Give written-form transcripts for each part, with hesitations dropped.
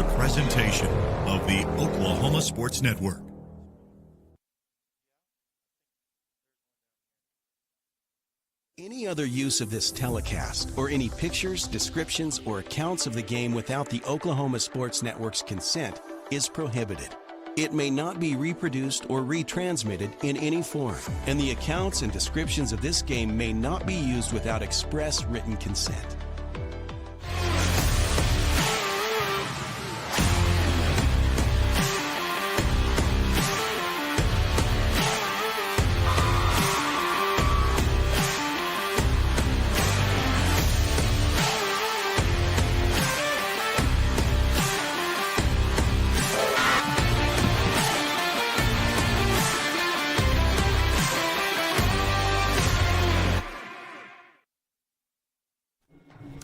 a presentation of the Oklahoma Sports Network. Any other use of this telecast or any pictures, descriptions, or accounts of the game without the Oklahoma Sports Network's consent is prohibited. It may not be reproduced or retransmitted in any form, and the accounts and descriptions of this game may not be used without express written consent.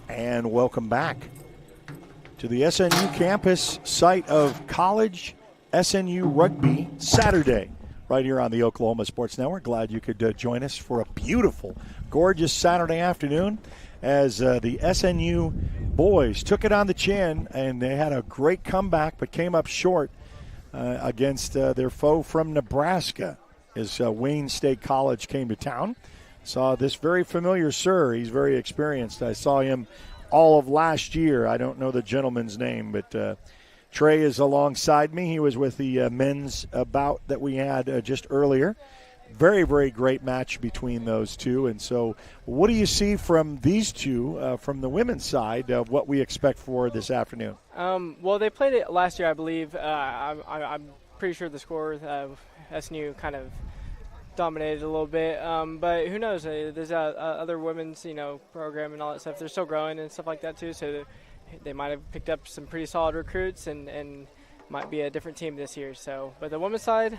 And welcome back to the SNU campus, site of college SNU rugby Saturday, right here on the Oklahoma Sports Network. Glad you could join us for a beautiful, gorgeous Saturday afternoon as the SNU boys took it on the chin, and they had a great comeback but came up short against their foe from Nebraska as Wayne State College came to town. Saw this very familiar sir. He's very experienced. I saw him all of last year. I don't know the gentleman's name, but Trey is alongside me. He was with the men's bout that we had just earlier. Very, very great match between those two. And so what do you see from these two, from the women's side, of what we expect for this afternoon? Well, they played it last year, I believe. I'm pretty sure the score SNU kind of dominated a little bit, but who knows? There's other women's, program and all that stuff. They're still growing and stuff like that too. So they might have picked up some pretty solid recruits and might be a different team this year. So, but the women's side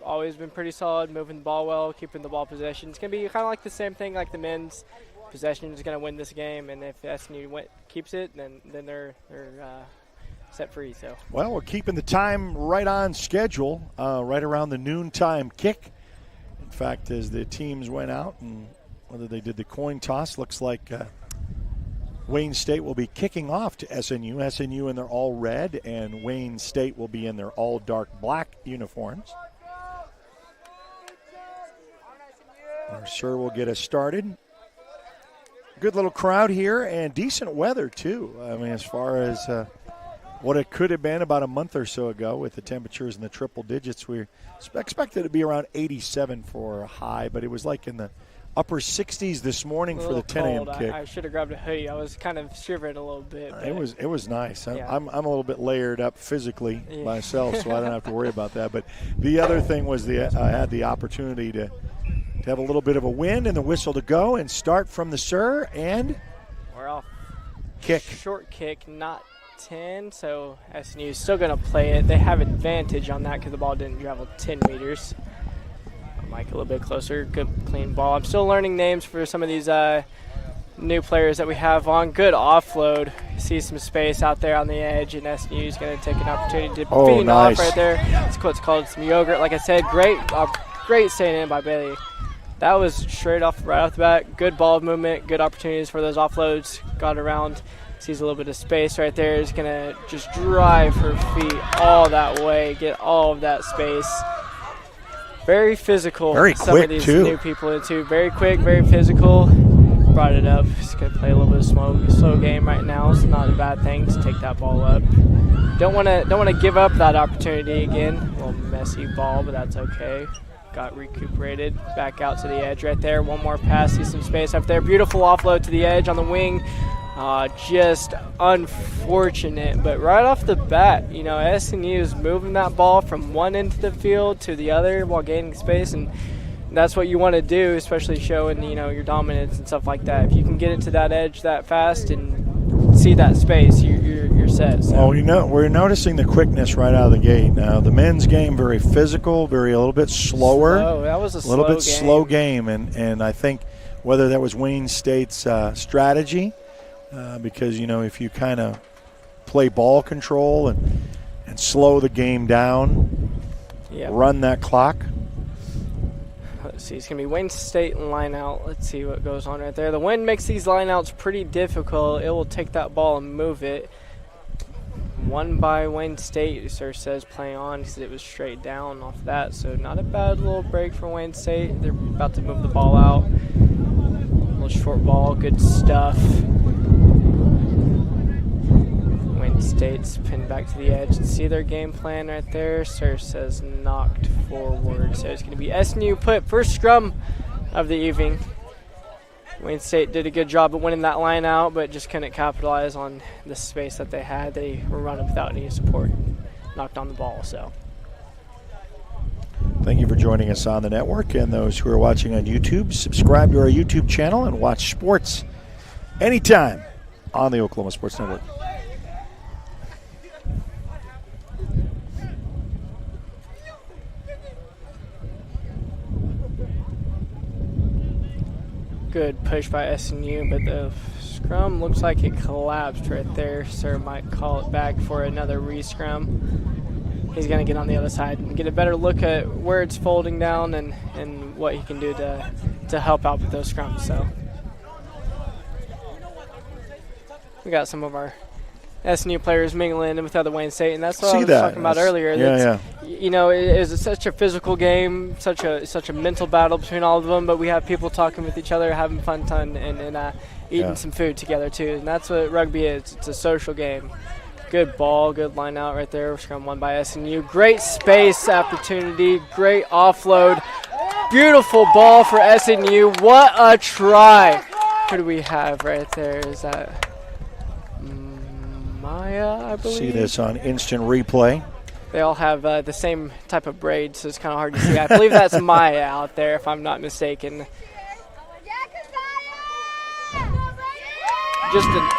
always been pretty solid, moving the ball well, keeping the ball possession. It's gonna be kind of like the same thing like the men's. Possession is gonna win this game, and if SNU keeps it, then they're set free. So. Well, we're keeping the time right on schedule, right around the noontime kick. In fact, as the teams went out and whether they did the coin toss, looks like Wayne State will be kicking off to SNU. SNU in their all red, and Wayne State will be in their all dark black uniforms. Our sir will get us started. Good little crowd here and decent weather, too. I mean, as far as what it could have been about a month or so ago with the temperatures in the triple digits. We expected it to be around 87 for a high, but it was like in the upper 60s this morning for the 10 a.m. kick. I should have grabbed a hoodie. I was kind of shivering a little bit. It was nice. Yeah. I'm a little bit layered up physically myself, so I don't have to worry about that. But the other thing was I had the opportunity to have a little bit of a wind and the whistle to go and start from the sir, and we're off. Kick. Short kick, not 10, so SNU is still going to play it. They have advantage on that because the ball didn't travel 10 meters. Mike a little bit closer. Good, clean ball. I'm still learning names for some of these new players that we have on. Good offload. You see some space out there on the edge, and SNU is going to take an opportunity to feed off right there. That's what's called some yogurt. Like I said, great staying in by Bailey. That was straight off right off the bat. Good ball movement, good opportunities for those offloads. Got around. Sees a little bit of space right there. Is going to just drive her feet all that way, get all of that space. Very physical. Very some quick, of these too. new people into. Very quick, very physical. Brought it up. Just going to play a little bit of slow game right now. It's not a bad thing to take that ball up. Don't want to give up that opportunity again. A little messy ball, but that's okay. Got recuperated. Back out to the edge right there. One more pass. See some space up there. Beautiful offload to the edge on the wing. Just unfortunate, but right off the bat, SNU is moving that ball from one end of the field to the other while gaining space, and that's what you want to do, especially showing your dominance and stuff like that. If you can get into that edge that fast and see that space, you're set. So. Well, we're noticing the quickness right out of the gate. Now the men's game very physical, a little bit slower. That was a little bit slow game, and I think whether that was Wayne State's strategy. Because, if you kind of play ball control and slow the game down, run that clock. Let's see. It's going to be Wayne State line out. Let's see what goes on right there. The wind makes these line outs pretty difficult. It will take that ball and move it. Won by Wayne State. Sir says play on because it was straight down off that. So not a bad little break for Wayne State. They're about to move the ball out. Little short ball, good stuff. Wayne State's pinned back to the edge. See their game plan right there. Sir says knocked forward. So it's going to be SNU put first scrum of the evening. Wayne State did a good job of winning that line out, but just couldn't capitalize on the space that they had. They were running without any support, knocked on the ball. So, thank you for joining us on the network, and those who are watching on YouTube, subscribe to our YouTube channel and watch sports anytime on the Oklahoma Sports Network. Good push by SNU, but the scrum looks like it collapsed right there. Sir might call it back for another re-scrum. He's going to get on the other side and get a better look at where it's folding down and what he can do to help out with those scrums. So we got some of our SNU players mingling in with other Wayne State, and that's what I was talking about earlier. Yeah. You know, it is such a physical game, such a mental battle between all of them, but we have people talking with each other, having fun and eating some food together too, and that's what rugby is. It's a social game. Good ball, good line out right there. Scrum won by SNU. Great space opportunity, great offload. Beautiful ball for SNU. What a try. Who do we have right there? Is that Maya, I believe? See this on instant replay. They all have the same type of braid, so it's kind of hard to see. I believe that's Maya out there, if I'm not mistaken. Just a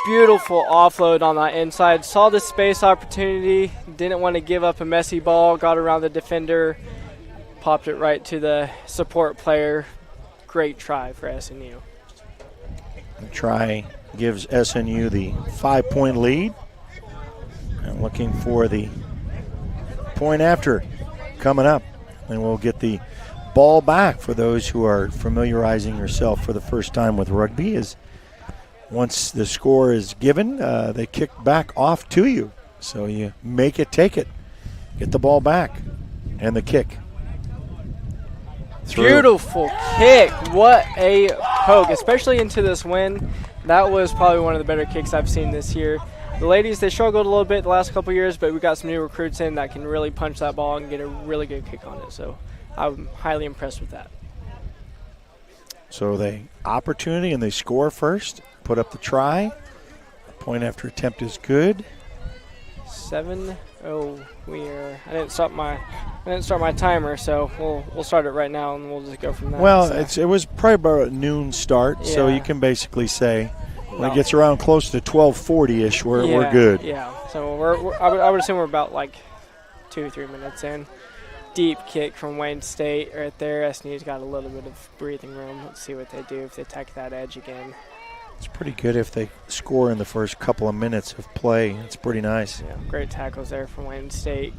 beautiful offload on that inside. Saw the space opportunity, didn't want to give up a messy ball, got around the defender, popped it right to the support player. Great try for SNU. The try gives SNU the 5-point lead. And looking for the point after coming up. And we'll get the ball back for those who are familiarizing yourself for the first time with rugby. Is once the score is given, they kick back off to you. So you make it, take it, get the ball back, and the kick. Through. Beautiful kick. What a poke, especially into this wind. That was probably one of the better kicks I've seen this year. The ladies, they struggled a little bit the last couple years, but we got some new recruits in that can really punch that ball and get a really good kick on it. So I'm highly impressed with that. So they opportunity and they score first, put up the try. Point after attempt is good. 7-0. I didn't start my timer, so we'll start it right now and we'll just go from there. Well, it was probably about a noon start, so you can basically say when it gets around close to 12:40ish, we're good. Yeah. So I would assume we're about like 2-3 minutes in. Deep kick from Wayne State right there. SNU's got a little bit of breathing room. Let's see what they do if they attack that edge again. It's pretty good if they score in the first couple of minutes of play. It's pretty nice. Yeah, great tackles there from Wayne State.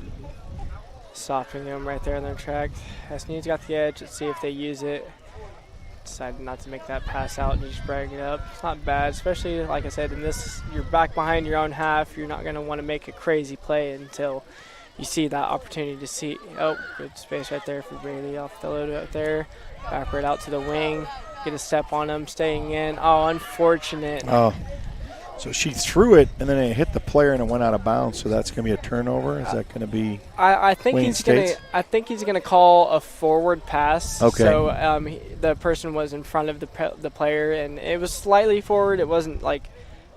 Stopping them right there on their track. SNU's got the edge. Let's see if they use it. Decided not to make that pass out and just bring it up. It's not bad, especially, like I said, in this, you're back behind your own half. You're not going to want to make a crazy play until you see that opportunity to see. Oh, good space right there for Brady off the load out there. Backward out to the wing. Get a step on him, staying in. Oh, unfortunate. Oh, so she threw it, and then it hit the player, and it went out of bounds. So that's going to be a turnover. Is that going to be? I think he's going to. I think he's going to call a forward pass. Okay. So the person was in front of the player, and it was slightly forward. It wasn't like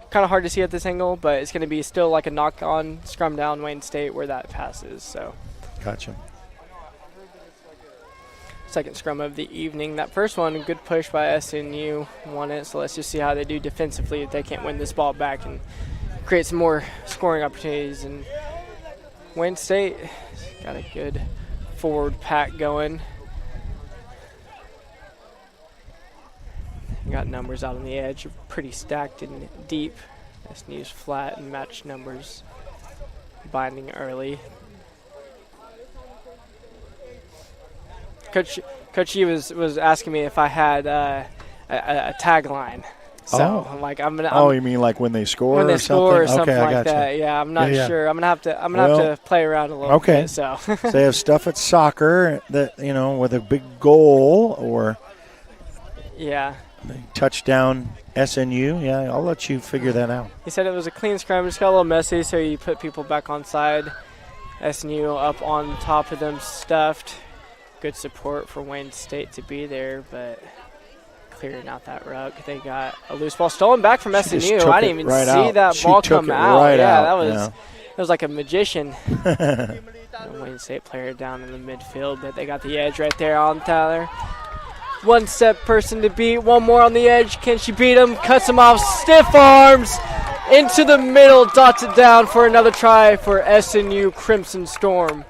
kind of hard to see at this angle, but it's going to be still like a knock-on scrum down Wayne State where that pass is. So. Gotcha. Second scrum of the evening. That first one, a good push by SNU, won it. So let's just see how they do defensively if they can't win this ball back and create some more scoring opportunities. And Wayne State got a good forward pack going. Got numbers out on the edge, pretty stacked and deep. SNU's flat and matched numbers, binding early. Coach E was asking me if I had a tagline. So I'm like, I'm Oh, you mean like when they score? when they score or something okay, I like gotcha. that. Yeah, I'm not Yeah. sure. I'm gonna have to play around a little Okay. bit. So So they have stuff at soccer that with a big goal or yeah. touchdown SNU. Yeah, I'll let you figure that out. He said it was a clean scrum. Just got a little messy, so you put people back on side. SNU up on top of them stuffed. Good support for Wayne State to be there, but clearing out that ruck. They got a loose ball stolen back from She just SNU. took I didn't it even right see out. that She ball took come it out. right Yeah, out, that was like a magician. The Wayne State player down in the midfield, but they got the edge right there on Tyler. One step person to beat, one more on the edge. Can she beat him? Cuts him off, stiff arms into the middle, dots it down for another try for SNU Crimson Storm.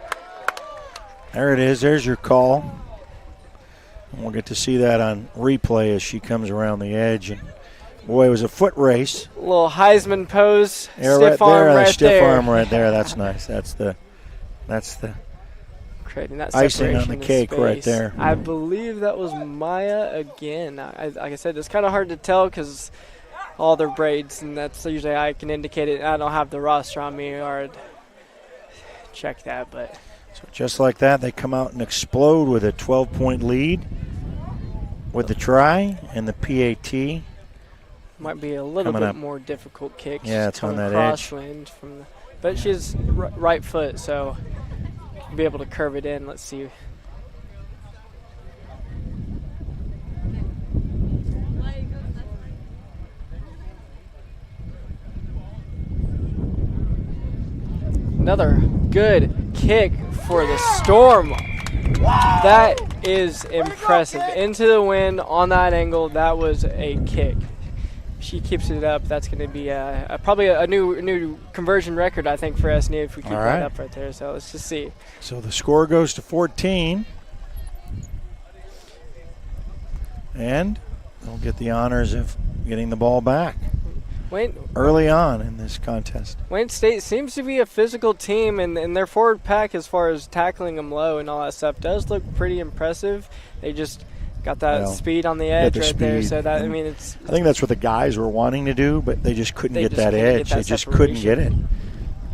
There it is. There's your call. And we'll get to see that on replay as she comes around the edge. And boy, it was a foot race. Little Heisman pose, Yeah, stiff right arm there, right stiff there. arm right there. That's nice. That's the Creating that icing on separation the in cake right space. there. I believe that was Maya again. Like I said, it's kind of hard to tell because all their braids, and that's usually I can indicate it. I don't have the roster on me or check that, but So just like that, they come out and explode with a 12-point lead with the try and the PAT. might be a little Coming bit up. more difficult kick. Yeah, She's it's on coming that edge. crosswind from the, but she's right foot, so be able to curve it in. Let's see. Another good kick for the Storm. That is impressive. Into the wind on that angle. That was a kick. She keeps it up. That's going to be probably a new conversion record, I think, for SNU if we keep that up right there. So let's just see. So the score goes to 14. And they'll get the honors of getting the ball back early on in this contest. Wayne State seems to be a physical team, and their forward pack, as far as tackling them low and all that stuff, does look pretty impressive. They just got that speed on the edge right there. So that, I mean, I think that's what the guys were wanting to do, but they just couldn't get that edge. They just couldn't get it.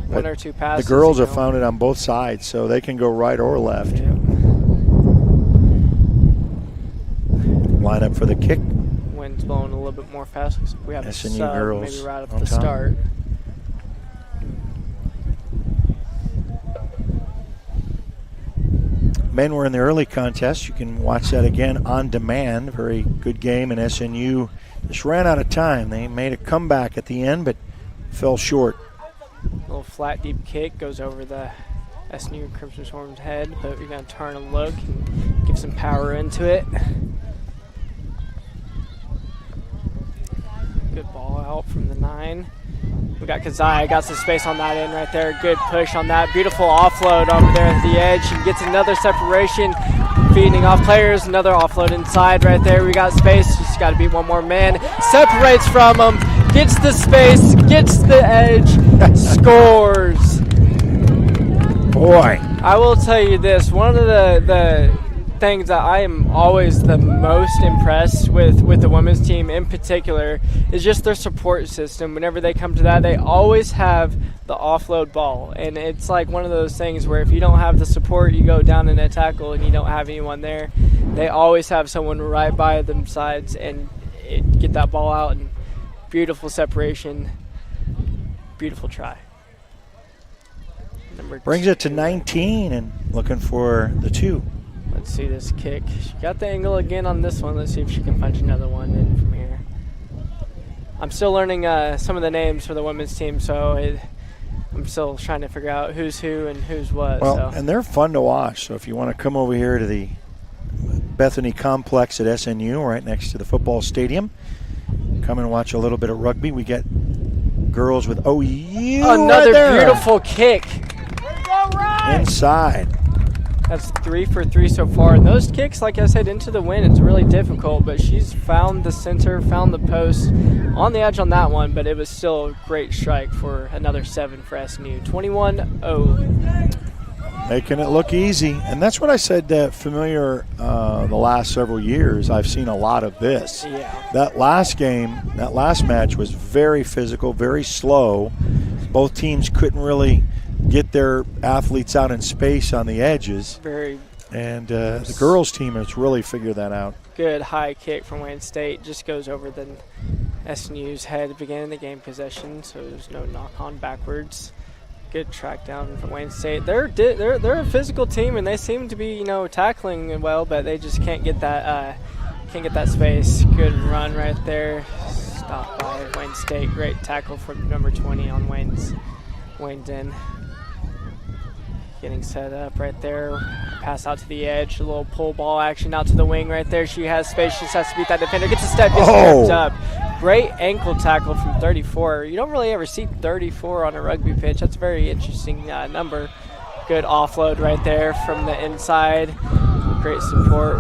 One or two passes. The girls have found it on both sides, so they can go right or left. Yeah. Line up for the kick. Wind's blowing a little bit more fast. We have SNU a sub, girls maybe right off on the top. start. Men were in the early contest. You can watch that again on demand. Very good game, and SNU just ran out of time. They made a comeback at the end, but fell short. Little flat, deep kick goes over the SNU Crimson Storm's head, but we're going to turn and look and give some power into it. Good ball out from the 9. We got Kazai, got some space on that end right there. Good push on that. Beautiful offload over there at the edge. She gets another separation, feeding off players. Another offload inside right there. We got space. Just got to beat one more man. Separates from him, gets the space, gets the edge, scores. Boy. I will tell you this. One of the things that I am always the most impressed with the women's team in particular is just their support system. Whenever they come to that, they always have the offload ball, and it's like one of those things where if you don't have the support, you go down in a tackle and you don't have anyone there. They always have someone right by them sides and get that ball out, and beautiful separation, beautiful try. Brings it to 19 and looking for the 2. Let's see this kick. She got the angle again on this one. Let's see if she can punch another one in from here. I'm still learning some of the names for the women's team, so I'm still trying to figure out who's who and who's what. Well, and they're fun to watch. So if you want to come over here to the Bethany Complex at SNU, right next to the football stadium, come and watch a little bit of rugby. We get girls with OU another right beautiful kick inside. That's 3 for 3 so far. And those kicks, like I said, into the wind, it's really difficult. But she's found the center, found the post on the edge on that one. But it was still a great strike for another 7 for SNU. 21-0. Making it look easy. And that's what I said familiar the last several years. I've seen a lot of this. Yeah. That last game, that last match was very physical, very slow. Both teams couldn't really get their athletes out in space on the edges. And the girls' team has really figured that out. Good high kick from Wayne State. Just goes over the SNU's head at the beginning of the game possession, so there's no knock-on backwards. Good track down from Wayne State. They're a physical team, and they seem to be tackling well, but they just can't get that space. Good run right there. Stopped by Wayne State. Great tackle from number 20 on Wayne's in. Getting set up right there. Pass out to the edge. A little pull ball action out to the wing right there. She has space. She just has to beat that defender. Gets a step. Gets tripped up. Great ankle tackle from 34. You don't really ever see 34 on a rugby pitch. That's a very interesting number. Good offload right there from the inside. Great support.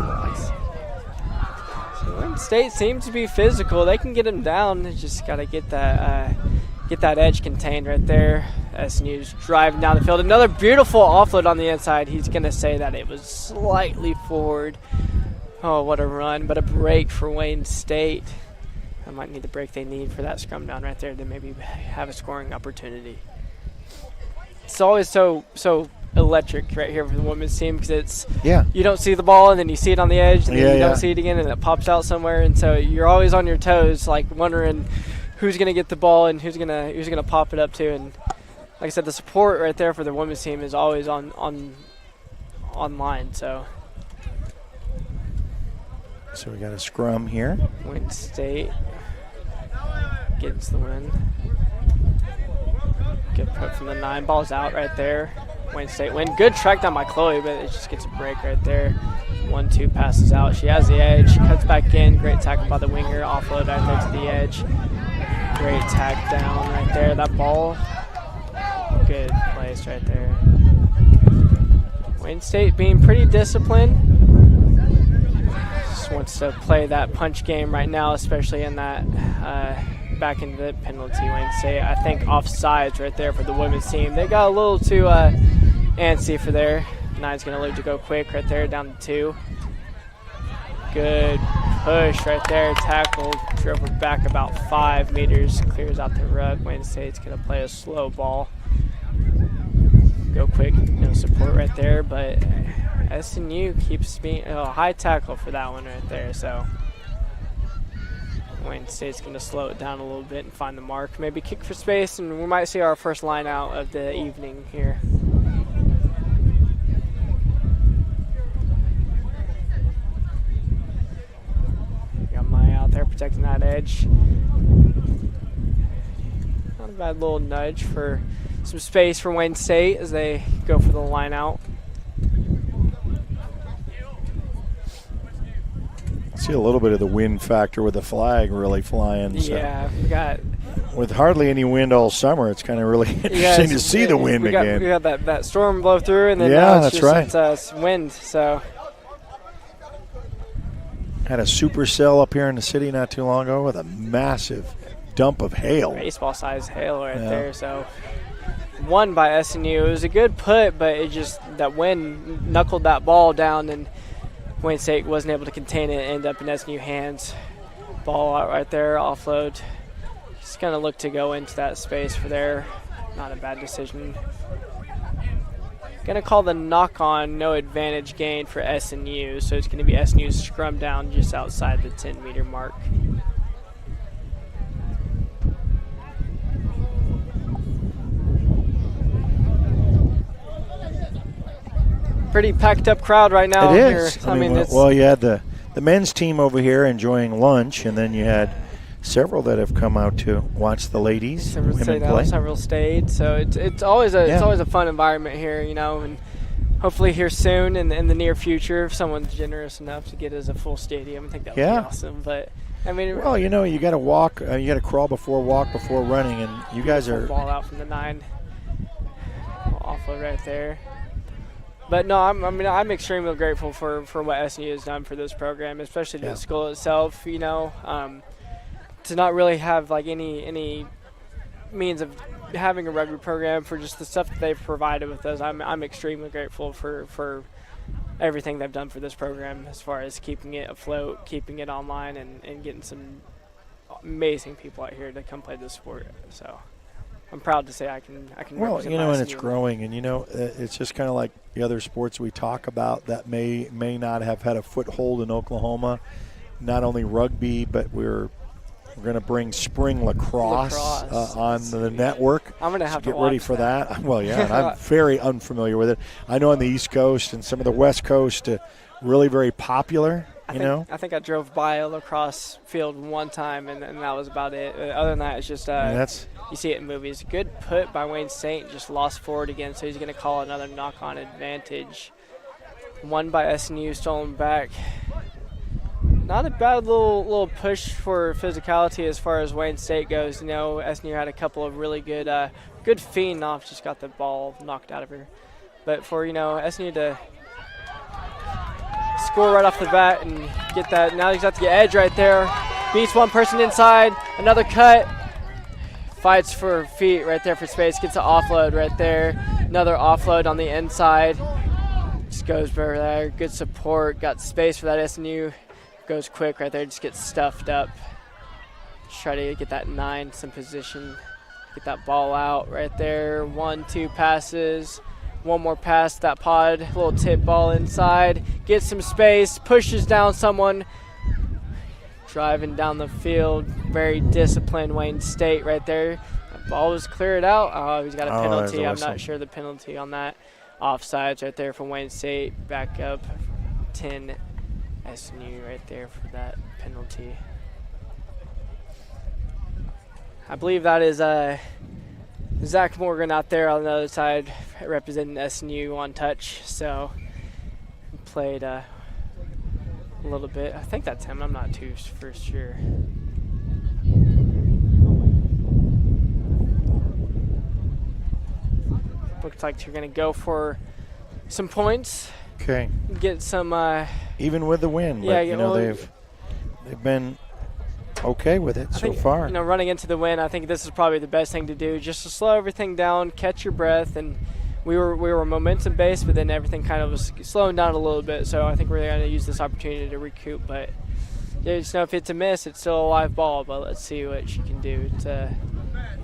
So Wayne State seems to be physical. They can get him down. They just got to get that edge contained right there. SNU's driving down the field. Another beautiful offload on the inside. He's going to say that it was slightly forward. Oh, what a run. But a break for Wayne State. That might need the break they need for that scrum down right there to maybe have a scoring opportunity. It's always so electric right here for the women's team because you don't see the ball and then you see it on the edge and then you don't see it again and it pops out somewhere, and so you're always on your toes, like wondering who's going to get the ball and who's gonna pop it up to. And like I said, the support right there for the women's team is always online. So we got a scrum here. Wayne State gets the win. Good put from the 9. Ball's out right there. Wayne State win. Good track down by Chloe, but it just gets a break right there. 1-2 passes out. She has the edge. She cuts back in. Great tackle by the winger. Offload right there to the edge. Great tack down right there. That ball, good place right there. Wayne State being pretty disciplined. Just wants to play that punch game right now, especially in that back into the penalty. Wayne State, I think, offsides right there for the women's team. They got a little too antsy for there. 9's going to look to go quick right there, down to 2. Good push right there. Tackle, drove her back about 5 meters, clears out the rug. Wayne State's going to play a slow ball. Go quick, no support right there, but SNU keeps being a high tackle for that one right there. So Wayne State's going to slow it down a little bit and find the mark. Maybe kick for space, and we might see our first line out of the evening here. Got Maya out there protecting that edge. Not a bad little nudge for some space for Wayne State as they go for the line out. See a little bit of the wind factor with the flag really flying. Yeah, we got. With hardly any wind all summer, it's kind of really interesting to see the wind again. We got that storm blow through, and then it's wind. So had a supercell up here in the city not too long ago with a massive dump of hail. Baseball-sized hail right there. So won by SNU. It was a good put, but it just that wind knuckled that ball down, and Wayne State wasn't able to contain it. End up in SNU hands. Ball out right there, offload. Just gonna look to go into that space for there. Not a bad decision. Gonna call the knock on, no advantage gain for SNU. So it's gonna be SNU's scrum down just outside the 10-meter mark. Pretty packed up crowd right now. It is. Here. I mean, you had the men's team over here enjoying lunch, and then you had several that have come out to watch the ladies. Several stayed. So it's always a fun environment here, you know, and hopefully here soon in the near future, if someone's generous enough to get us a full stadium, I think that would be awesome. But I mean, well, you know, you got to walk, you got to crawl before walk before running, and you guys are ball out from the 9, offload right there. But no, I'm extremely grateful for what SNU has done for this program, especially the school itself. You know, to not really have like any means of having a rugby program, for just the stuff that they've provided with us. I'm extremely grateful for everything they've done for this program as far as keeping it afloat, keeping it online, and getting some amazing people out here to come play this sport. So I'm proud to say I can Well, represent you know, and my it's SNU. growing, and, you know, it's just kind of like the other sports we talk about that may not have had a foothold in Oklahoma. Not only rugby, but we're going to bring spring lacrosse on the network. I'm going to have to get ready watch for that. Well, yeah, and I'm very unfamiliar with it. I know on the East Coast and some of the West Coast, really very popular. I think I drove by a lacrosse field one time, and that was about it. Other than that, it's just you see it in movies. Good put by Wayne State, just lost forward again, so he's going to call another knock-on advantage. One by SNU, stolen back. Not a bad little push for physicality as far as Wayne State goes. You know, SNU had a couple of really good feeding off, just got the ball knocked out of her. But for, you know, SNU to score right off the bat and get that, now he's got the edge right there. Beats one person inside, another cut. Fights for feet right there for space, gets an offload right there. Another offload on the inside. Just goes over there, good support, got space for that SNU. Goes quick right there, just gets stuffed up. Just try to get that 9, some position, get that ball out right there. 1-2 passes, one more pass, that pod, little tip ball inside, gets some space, pushes down someone, driving down the field. Very disciplined Wayne State right there. That ball was cleared out. Oh, he's got a penalty. I'm not sure the penalty on that. Offsides right there from Wayne State. Back up 10 SNU right there for that penalty. I believe that is Zach Morgan out there on the other side representing SNU on touch. So played a little bit. I think that's him. I'm not too for sure. Looks like you're going to go for some points. Okay. Get some. Even with the win, yeah, but, you know, they've been okay with it so far. You know, running into the win, I think this is probably the best thing to do, just to slow everything down, catch your breath, and we were momentum based, but then everything kind of was slowing down a little bit. So I think we're going to use this opportunity to recoup. But yeah, just know if it's a miss, it's still a live ball. But let's see what she can do. It's a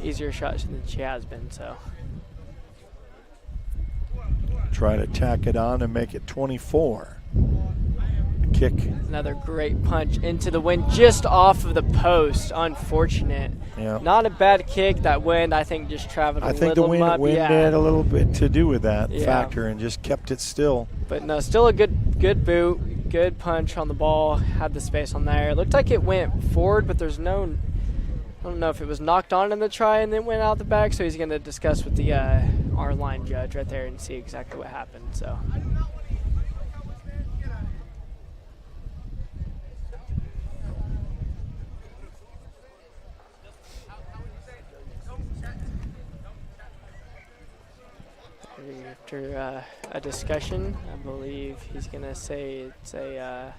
easier shot than she has been. So try to tack it on and make it 24. Kick. Another great punch into the wind, just off of the post. Unfortunate. Yeah. Not a bad kick. That wind, I think, just traveled a little. I think the wind had a little bit to do with that factor and just kept it still. But no, still a good boot, good punch on the ball. Had the space on there. It looked like it went forward, but there's no. I don't know if it was knocked on in the try and then went out the back. So he's going to discuss with the our line judge right there and see exactly what happened. So. After a discussion, I believe he's going to say it's a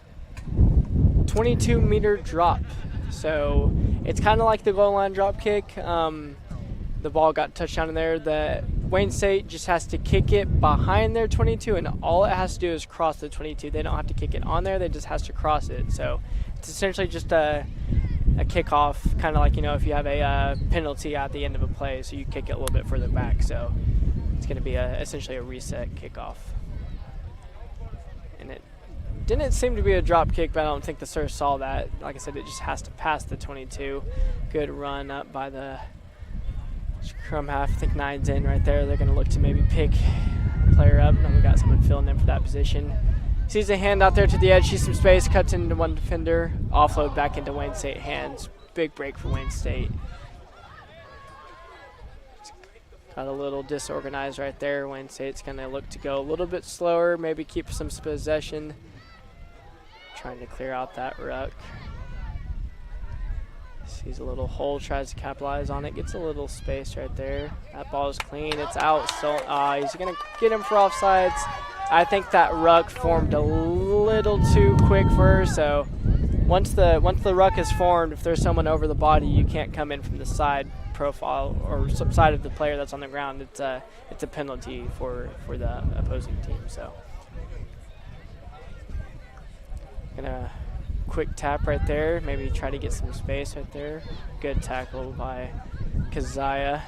22-meter drop. So it's kind of like the goal line drop kick. The ball got touched down in there. The Wayne State just has to kick it behind their 22, and all it has to do is cross the 22. They don't have to kick it on there. They just has to cross it. So it's essentially just a kickoff, kind of like, you know, if you have a penalty at the end of a play, so you kick it a little bit further back. So it's going to be essentially a reset kickoff. And it didn't seem to be a drop kick, but I don't think the serve saw that. Like I said, it just has to pass the 22. Good run up by the scrum half. I think 9's in right there. They're going to look to maybe pick a player up. And we got someone filling in for that position. Sees a hand out there to the edge. Sees some space. Cuts into one defender. Offload back into Wayne State hands. Big break for Wayne State. Got a little disorganized right there. Wayne State's going to look to go a little bit slower, maybe keep some possession. Trying to clear out that ruck. Sees a little hole, tries to capitalize on it, gets a little space right there. That ball is clean, it's out. So he's going to get him for offsides. I think that ruck formed a little too quick for her, so once the ruck is formed, if there's someone over the body, you can't come in from the side. profile or side of the player that's on the ground, it's a penalty for the opposing team. So, gonna quick tap right there, maybe try to get some space right there. Good tackle by Keziah.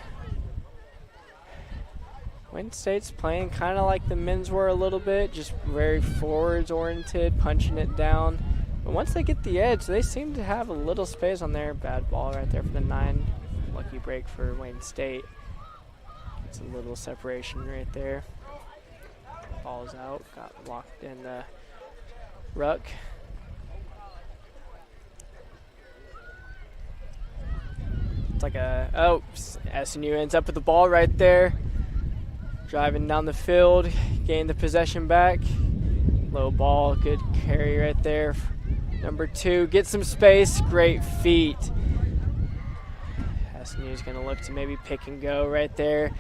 Wayne State's playing kind of like the men's were a little bit, just very forwards oriented, punching it down. But once they get the edge, they seem to have a little space on there. Bad ball right there for the 9. Lucky break for Wayne State. It's a little separation right there. Ball's out, got locked in the ruck. It's like SNU ends up with the ball right there. Driving down the field, gain the possession back. Low ball, good carry right there. Number 2, get some space, great feet. SNU's gonna look to maybe pick and go right there.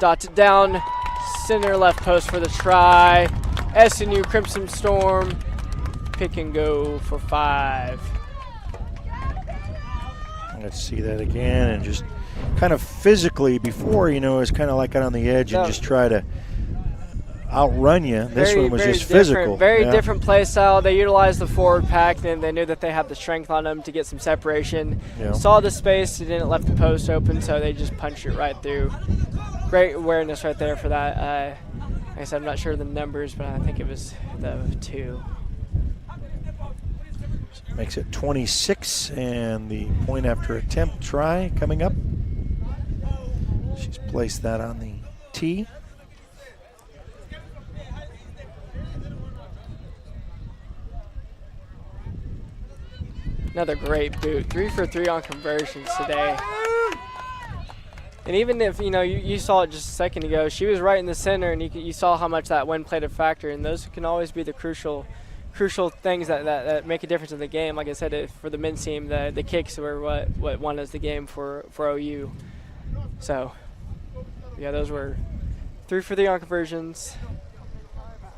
Dots it down, center left post for the try. SNU Crimson Storm, pick and go for 5. Let's see that again, and just kind of physically before, it was kind of like out on the edge and just try to outrun you. This one was just physical. Very different play style. They utilized the forward pack, and they knew that they had the strength on them to get some separation. Yeah. Saw the space, they didn't left the post open, so they just punched it right through. Great awareness right there for that. Like I said, I'm not sure of the numbers, but I think it was the 2. Makes it 26, and the point after attempt try coming up. She's placed that on the tee. Another great boot. 3 for 3 on conversions today. And even if, you saw it just a second ago, she was right in the center, and you saw how much that wind played a factor, and those can always be the crucial things that make a difference in the game. Like I said, for the men's team, the kicks were what won us the game for OU. So, yeah, those were 3 for 3 on conversions.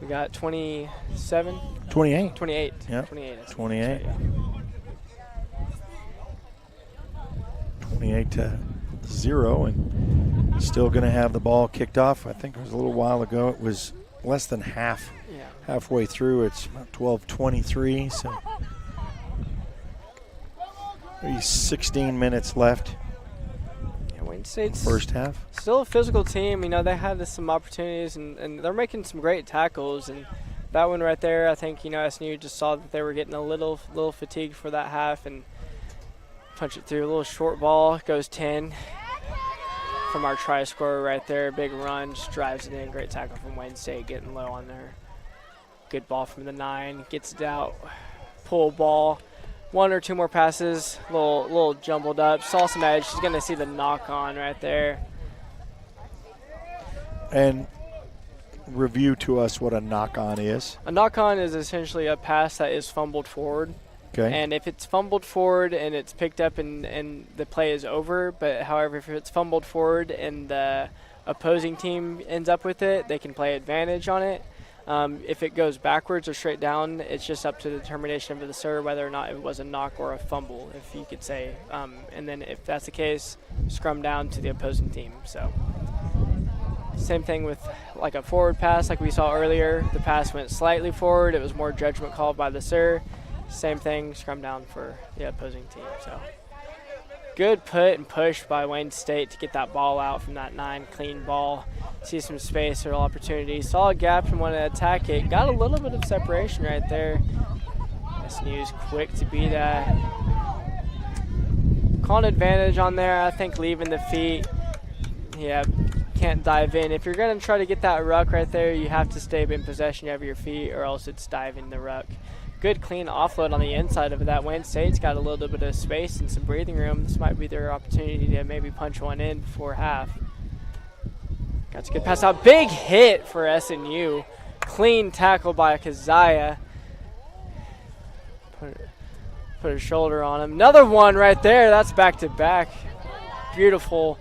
We got 27? 28. 28. Yeah. 28. 28. 28-0, and still going to have the ball kicked off. I think it was a little while ago. It was less than halfway through. It's about 12:23, so maybe 16 minutes left. Yeah, Wayne State's first half. Still a physical team. They had some opportunities, and they're making some great tackles. And that one right there, I think SNU just saw that they were getting a little fatigued for that half, and punch it through. A little short ball, goes 10 from our try scorer right there. Big run, just drives it in. Great tackle from Wayne State, getting low on there. Good ball from the 9, gets it out. Pull ball, 1 or 2 more passes, little jumbled up. Saw some edge. She's gonna see the knock on right there. And review to us what a knock on is. A knock on is essentially a pass that is fumbled forward. Okay. And if it's fumbled forward and it's picked up and the play is over, but however, if it's fumbled forward and the opposing team ends up with it, they can play advantage on it. If it goes backwards or straight down, it's just up to the determination of the serve whether or not it was a knock or a fumble, if you could say. And then if that's the case, scrum down to the opposing team. So same thing with like a forward pass like we saw earlier. The pass went slightly forward. It was more judgment called by the serve. Same thing, scrum down for the opposing team. So good put and push by Wayne State to get that ball out from that 9, clean ball. See some space or opportunity. Saw a gap and wanted to attack it. Got a little bit of separation right there. SNU's quick to be that. Calling advantage on there, I think leaving the feet. Yeah, can't dive in. If you're going to try to get that ruck right there, you have to stay in possession of your feet or else it's diving the ruck. Good clean offload on the inside of that. Wayne State's got a little bit of space and some breathing room. This might be their opportunity to maybe punch one in before half. Got a good pass out. Big hit for SNU. Clean tackle by Keziah. Put a shoulder on him. Another one right there. That's back to back. Beautiful.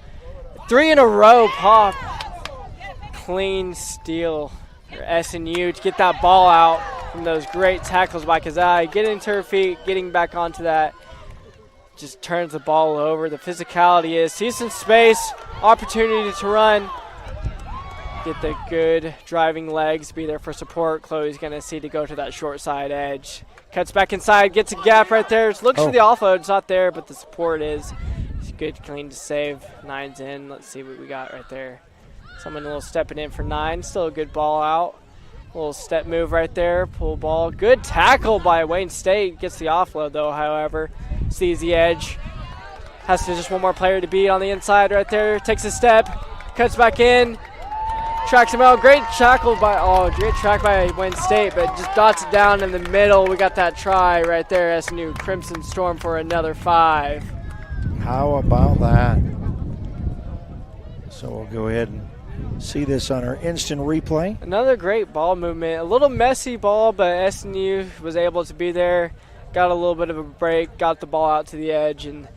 3 in a row pop. Clean steal for SNU to get that ball out from those great tackles by Keziah. Getting to her feet, getting back onto that. just turns the ball over. The physicality is, sees some space, opportunity to run. Get the good driving legs, be there for support. Chloe's going to see to go to that short side edge. Cuts back inside, gets a gap right there. Looks for the offload. It's not there, but the support is. It's good, clean to save. 9's in. Let's see what we got right there. Someone a little stepping in for 9. Still a good ball out. Little step move right there. Pull ball. Good tackle by Wayne State. Gets the offload, though, however. Sees the edge. Has to just one more player to beat on the inside right there. Takes a step. Cuts back in. Tracks him out. Great tackle by, great track by Wayne State, but just dots it down in the middle. We got that try right there. SNU Crimson Storm for another 5. How about that? So we'll go ahead and see this on our instant replay. Another great ball movement. A little messy ball, but SNU was able to be there. Got a little bit of a break, got the ball out to the edge, and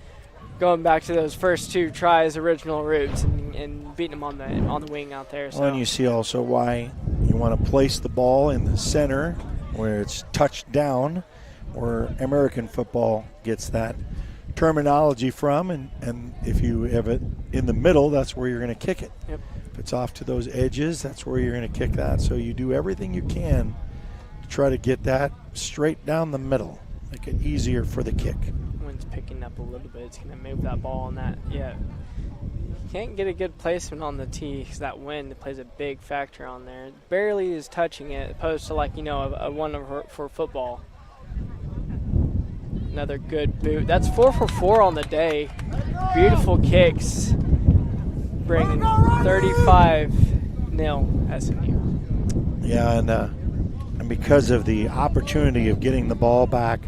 going back to those first 2 tries, original roots, and beating them on the wing out there. So. Well, and you see also why you want to place the ball in the center where it's touched down, where American football gets that terminology from, and if you have it in the middle, that's where you're going to kick it. Yep. If it's off to those edges, that's where you're going to kick that. So you do everything you can to try to get that straight down the middle, make it easier for the kick. Wind's picking up a little bit. It's going to move that ball on that. Yeah. Can't get a good placement on the tee because that wind plays a big factor on there. It barely is touching it, opposed to a one for football. Another good boot. That's 4 for 4 on the day. Beautiful kicks. Bringing 35-0 SNU. Yeah, and because of the opportunity of getting the ball back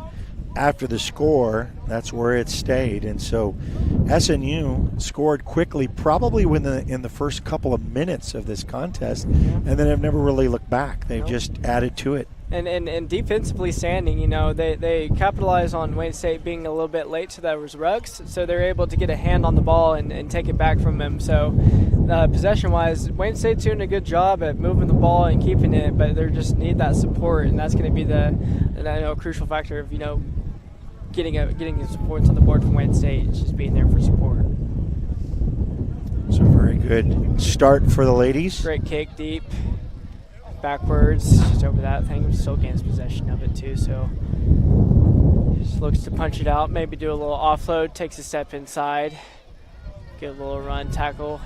after the score, that's where it stayed. And so SNU scored quickly, probably in the first couple of minutes of this contest, and then have never really looked back. They've just added to it. And defensively standing, they capitalize on Wayne State being a little bit late to those rucks, so they're able to get a hand on the ball and take it back from them. So possession-wise, Wayne State's doing a good job at moving the ball and keeping it, but they just need that support, and that's going to be the crucial factor of getting the supports on the board from Wayne State. It's just being there for support. So very good start for the ladies. Great kick deep. Backwards, just over that thing. Still gains possession of it too, so just looks to punch it out, maybe do a little offload, takes a step inside, get a little run, tackle,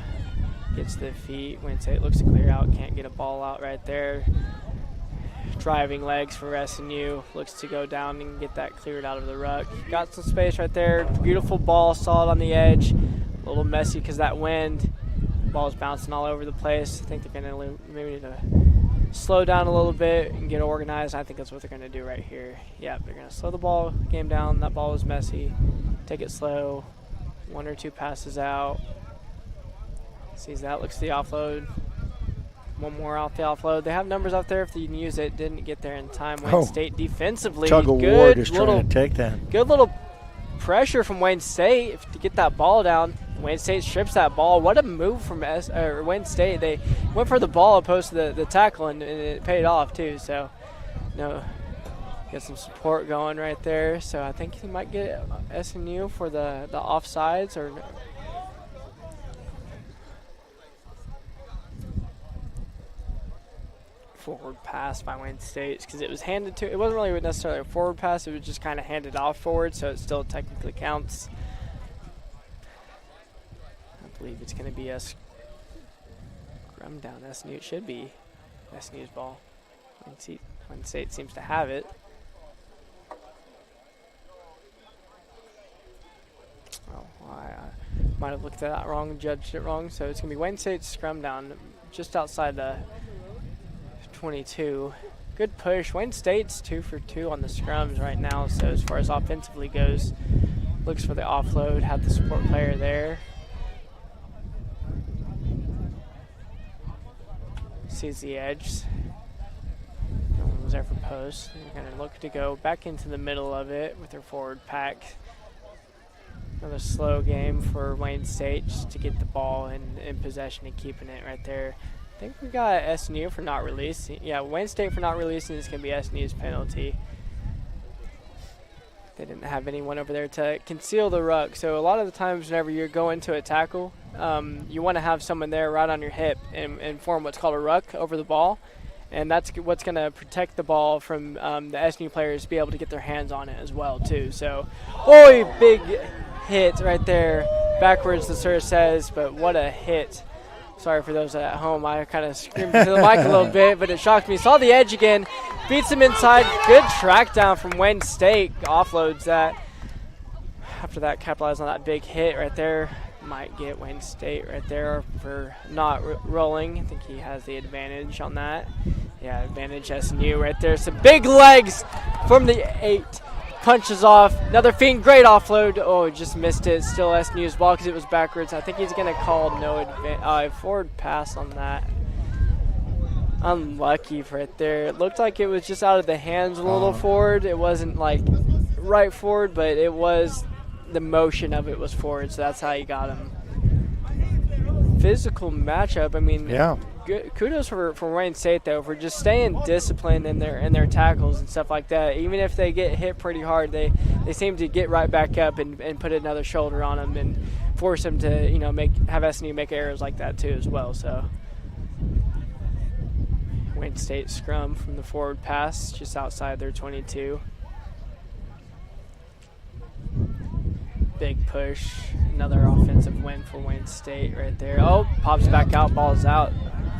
gets to the feet. Wayne State looks to clear out, can't get a ball out right there. Driving legs for SNU, looks to go down and get that cleared out of the ruck. Got some space right there, beautiful ball, saw it on the edge, a little messy because that wind. Ball's bouncing all over the place. I think they're going to maybe need to slow down a little bit and get organized. I think that's what they're going to do right here. Yeah, they're going to slow the game down. That ball was messy. Take it slow. 1 or 2 passes out. Sees that. Looks at the offload. 1 more off the offload. They have numbers out there if you can use it. Didn't get there in time. Wayne State defensively. Tug of Ward is trying to take that. Good little pressure from Wayne State to get that ball down. Wayne State strips that ball. What a move from Wayne State. They went for the ball opposed to the tackle, and it paid off too. So, get some support going right there. So I think he might get SNU for the offsides or. Forward pass by Wayne State because it was handed to. It wasn't really necessarily a forward pass. It was just kind of handed off forward, so it still technically counts. I believe it's going to be a scrum down. SNU. It should be SNU's ball. Wayne State seems to have it. Oh, I might have looked at that wrong and judged it wrong. So it's going to be Wayne State's scrum down just outside the 22. Good push. Wayne State's 2 for 2 on the scrums right now, so as far as offensively goes, looks for the offload, had the support player there. Sees the edge. No one was there for post. They're going to look to go back into the middle of it with their forward pack. Another slow game for Wayne State just to get the ball in possession and keeping it right there. I think we got SNU for not releasing. Yeah, Wayne State for not releasing is going to be SNU's penalty. They didn't have anyone over there to conceal the ruck. So a lot of the times whenever you go into a tackle, you want to have someone there right on your hip and form what's called a ruck over the ball. And that's what's going to protect the ball from the SNU players to be able to get their hands on it as well, too. So, big hit right there. Backwards, the sir says, but what a hit. Sorry for those at home. I kind of screamed to the mic a little bit, but it shocked me. Saw the edge again. Beats him inside. Good track down from Wayne State. Offloads that. After that, capitalized on that big hit right there. Might get Wayne State right there for not rolling. I think he has the advantage on that. Yeah, advantage SNU right there. Some big legs from the 8. Punches off. Another fiend. Great offload. Oh, just missed it. Still SNU's ball because it was backwards. I think he's going to call no forward pass on that. Unlucky right there. It looked like it was just out of the hands a little forward. It wasn't like right forward, but it was the motion of it was forward, so that's how you got him. Physical matchup. I mean, yeah. Good, kudos for Wayne State though for just staying disciplined in their tackles and stuff like that. Even if they get hit pretty hard, they seem to get right back up and put another shoulder on them and force them to have SNU make errors like that too as well. So Wayne State scrum from the forward pass just outside their 22. Big push, another offensive win for Wayne State right there. Oh, pops back out, ball's out.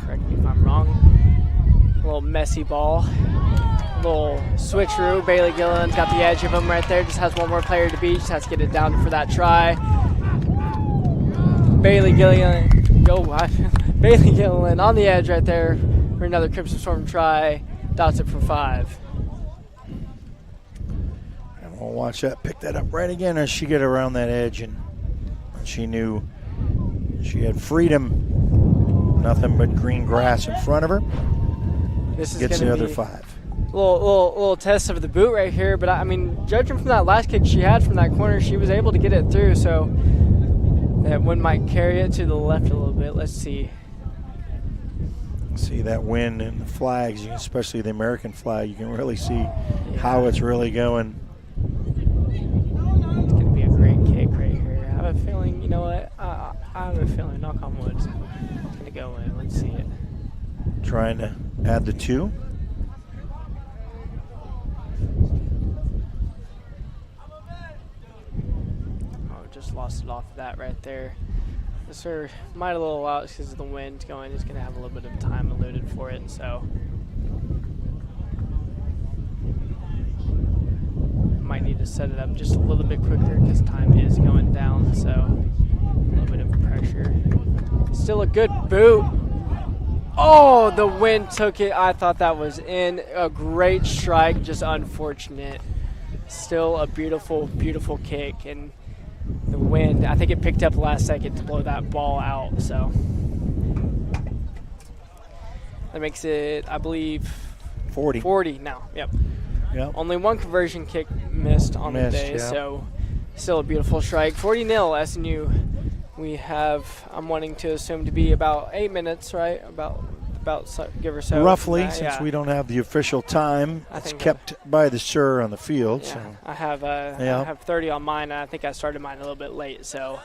Correct me if I'm wrong. A little messy ball. A little switcheroo. Bailey Gilliland's got the edge of him right there. Just has one more player to beat. Just has to get it down for that try. Bailey Gilliland, Bailey Gilliland on the edge right there for another Crimson Storm try. Dots it for 5. We'll watch that, pick that up right again as she get around that edge, and she knew she had freedom, nothing but green grass in front of her. This is gets the other 5. Little test of the boot right here, but I mean, judging from that last kick she had from that corner, she was able to get it through, so that one might carry it to the left a little bit. Let's see. See that wind and the flags, especially the American flag, you can really see how it's really going. It's going to be a great kick right here. I have a feeling, you know what? I have a feeling, knock on wood, it's going to go in. Let's see it. Trying to add the 2. Oh, just lost it off of that right there. The sir might a little out because of the wind going. He's going to have a little bit of time allotted for it, so. Might need to set it up just a little bit quicker because time is going down, so a little bit of pressure. Still a good boot. Oh, the wind took it. I thought that was in. A great strike, just unfortunate. Still a beautiful, beautiful kick, and the wind, I think it picked up last second to blow that ball out, so. That makes it, I believe, 40. 40 now, yep. Yep. Only one conversion kick missed on the day, so still a beautiful strike. 40-0 SNU. We have, I'm wanting to assume to be about 8 minutes, right? About give or so. Roughly, since we don't have the official time. It's kept by the sir on the field. Yeah, so. I have 30 on mine, and I think I started mine a little bit late, so.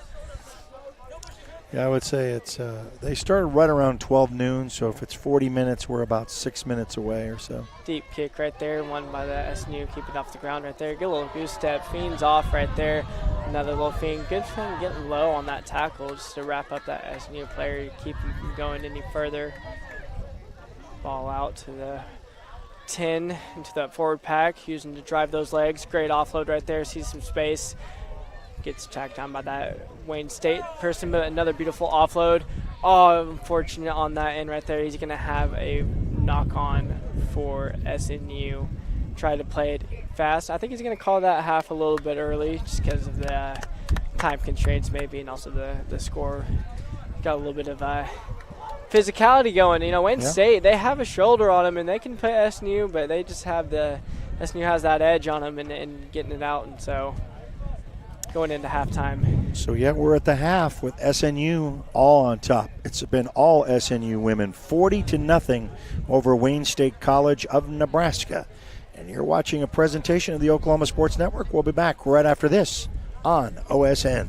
Yeah, I would say it's they started right around 12 noon, so if it's 40 minutes, we're about 6 minutes away or so. Deep kick right there, one by the SNU, keep it off the ground right there. Good little goose step, fiends off right there. Another little fiend. Good for him getting low on that tackle just to wrap up that SNU player, to keep him from going any further. Ball out to the 10, into that forward pack, using to drive those legs. Great offload right there, sees some space. Gets tacked down by that Wayne State person, but another beautiful offload. Oh, unfortunate on that end right there. He's going to have a knock-on for SNU. Try to play it fast. I think he's going to call that half a little bit early just because of the time constraints maybe, and also the score. Got a little bit of physicality going. You know, Wayne State, they have a shoulder on him, and they can play SNU, but they just have SNU has that edge on them and getting it out, and so going into halftime. So, yeah, we're at the half with SNU all on top. It's been all SNU women, 40-0 over Wayne State College of Nebraska. And you're watching a presentation of the Oklahoma Sports Network. We'll be back right after this on OSN.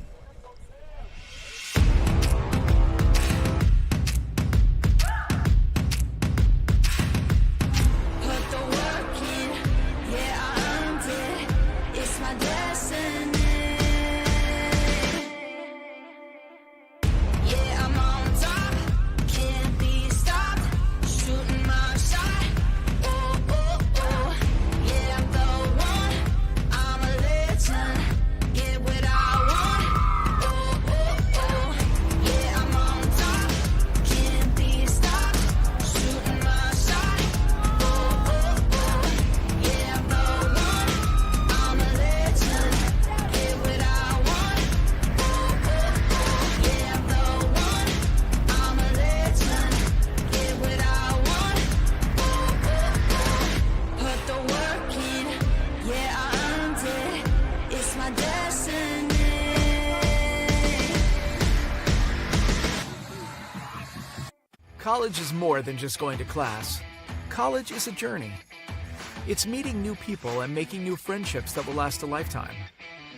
College is more than just going to class. College is a journey. It's meeting new people and making new friendships that will last a lifetime.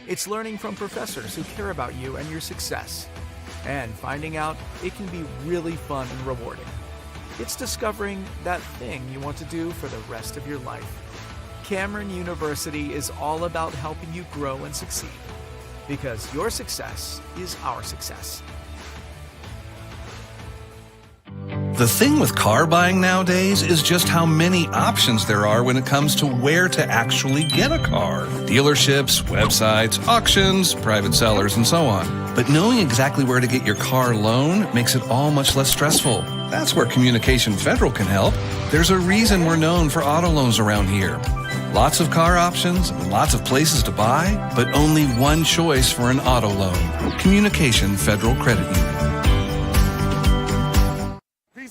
It's learning from professors who care about you and your success. And finding out it can be really fun and rewarding. It's discovering that thing you want to do for the rest of your life. Cameron University is all about helping you grow and succeed. Because your success is our success. The thing with car buying nowadays is just how many options there are when it comes to where to actually get a car. Dealerships, websites, auctions, private sellers, and so on. But knowing exactly where to get your car loan makes it all much less stressful. That's where Communication Federal can help. There's a reason we're known for auto loans around here. Lots of car options and lots of places to buy, but only one choice for an auto loan. Communication Federal Credit Union.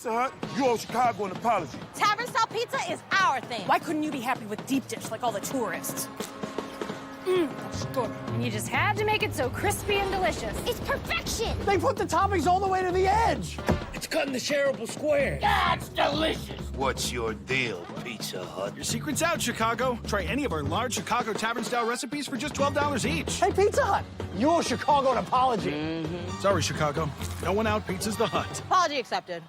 Pizza Hut, you owe Chicago an apology. Tavern style pizza is our thing. Why couldn't you be happy with deep dish like all the tourists? That's good. And you just had to make it so crispy and delicious. It's perfection. They put the toppings all the way to the edge. It's cutting the shareable square. That's delicious. What's your deal, Pizza Hut? Your secret's out, Chicago. Try any of our large Chicago tavern-style recipes for just $12 each. Hey, Pizza Hut, you owe Chicago an apology. Sorry, Chicago. No one out pizzas the Hut. Apology accepted.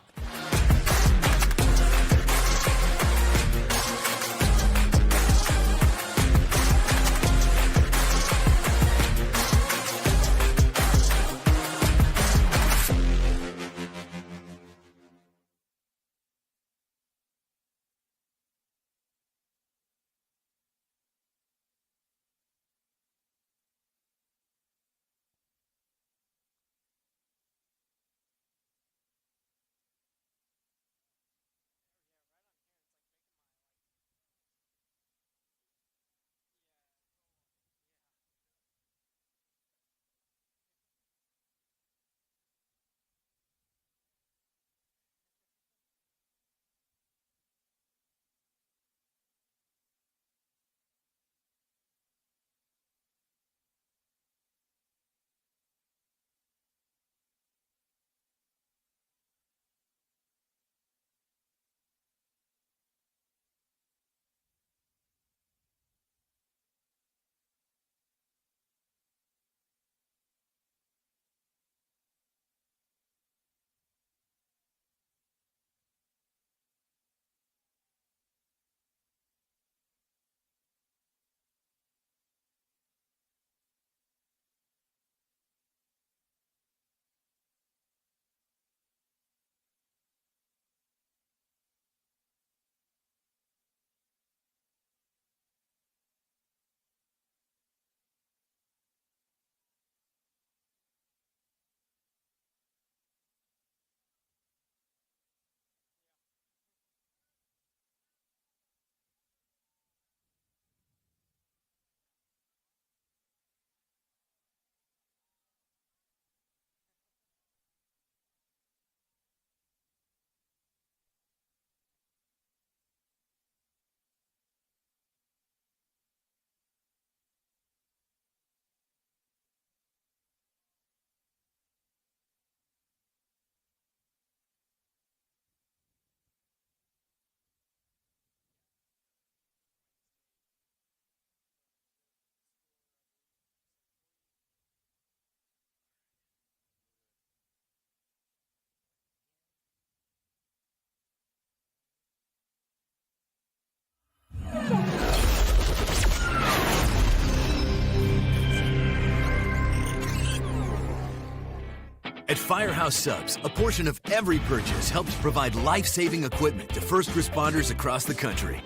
Firehouse Subs, a portion of every purchase helps provide life-saving equipment to first responders across the country.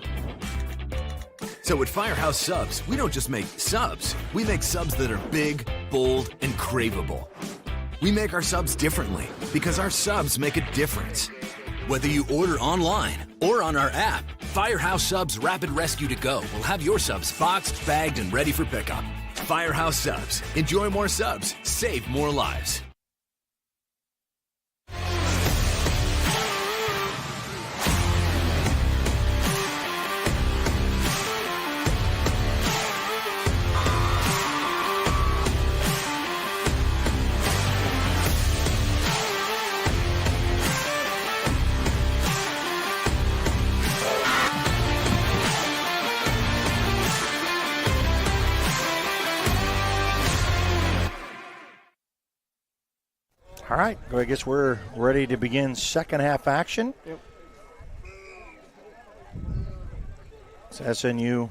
So at Firehouse Subs, we don't just make subs. We make subs that are big, bold, and craveable. We make our subs differently because our subs make a difference. Whether you order online or on our app, Firehouse Subs Rapid Rescue to Go will have your subs boxed, bagged, and ready for pickup. Firehouse Subs. Enjoy more subs. Save more lives. All right, I guess we're ready to begin second half action. Yep. So SNU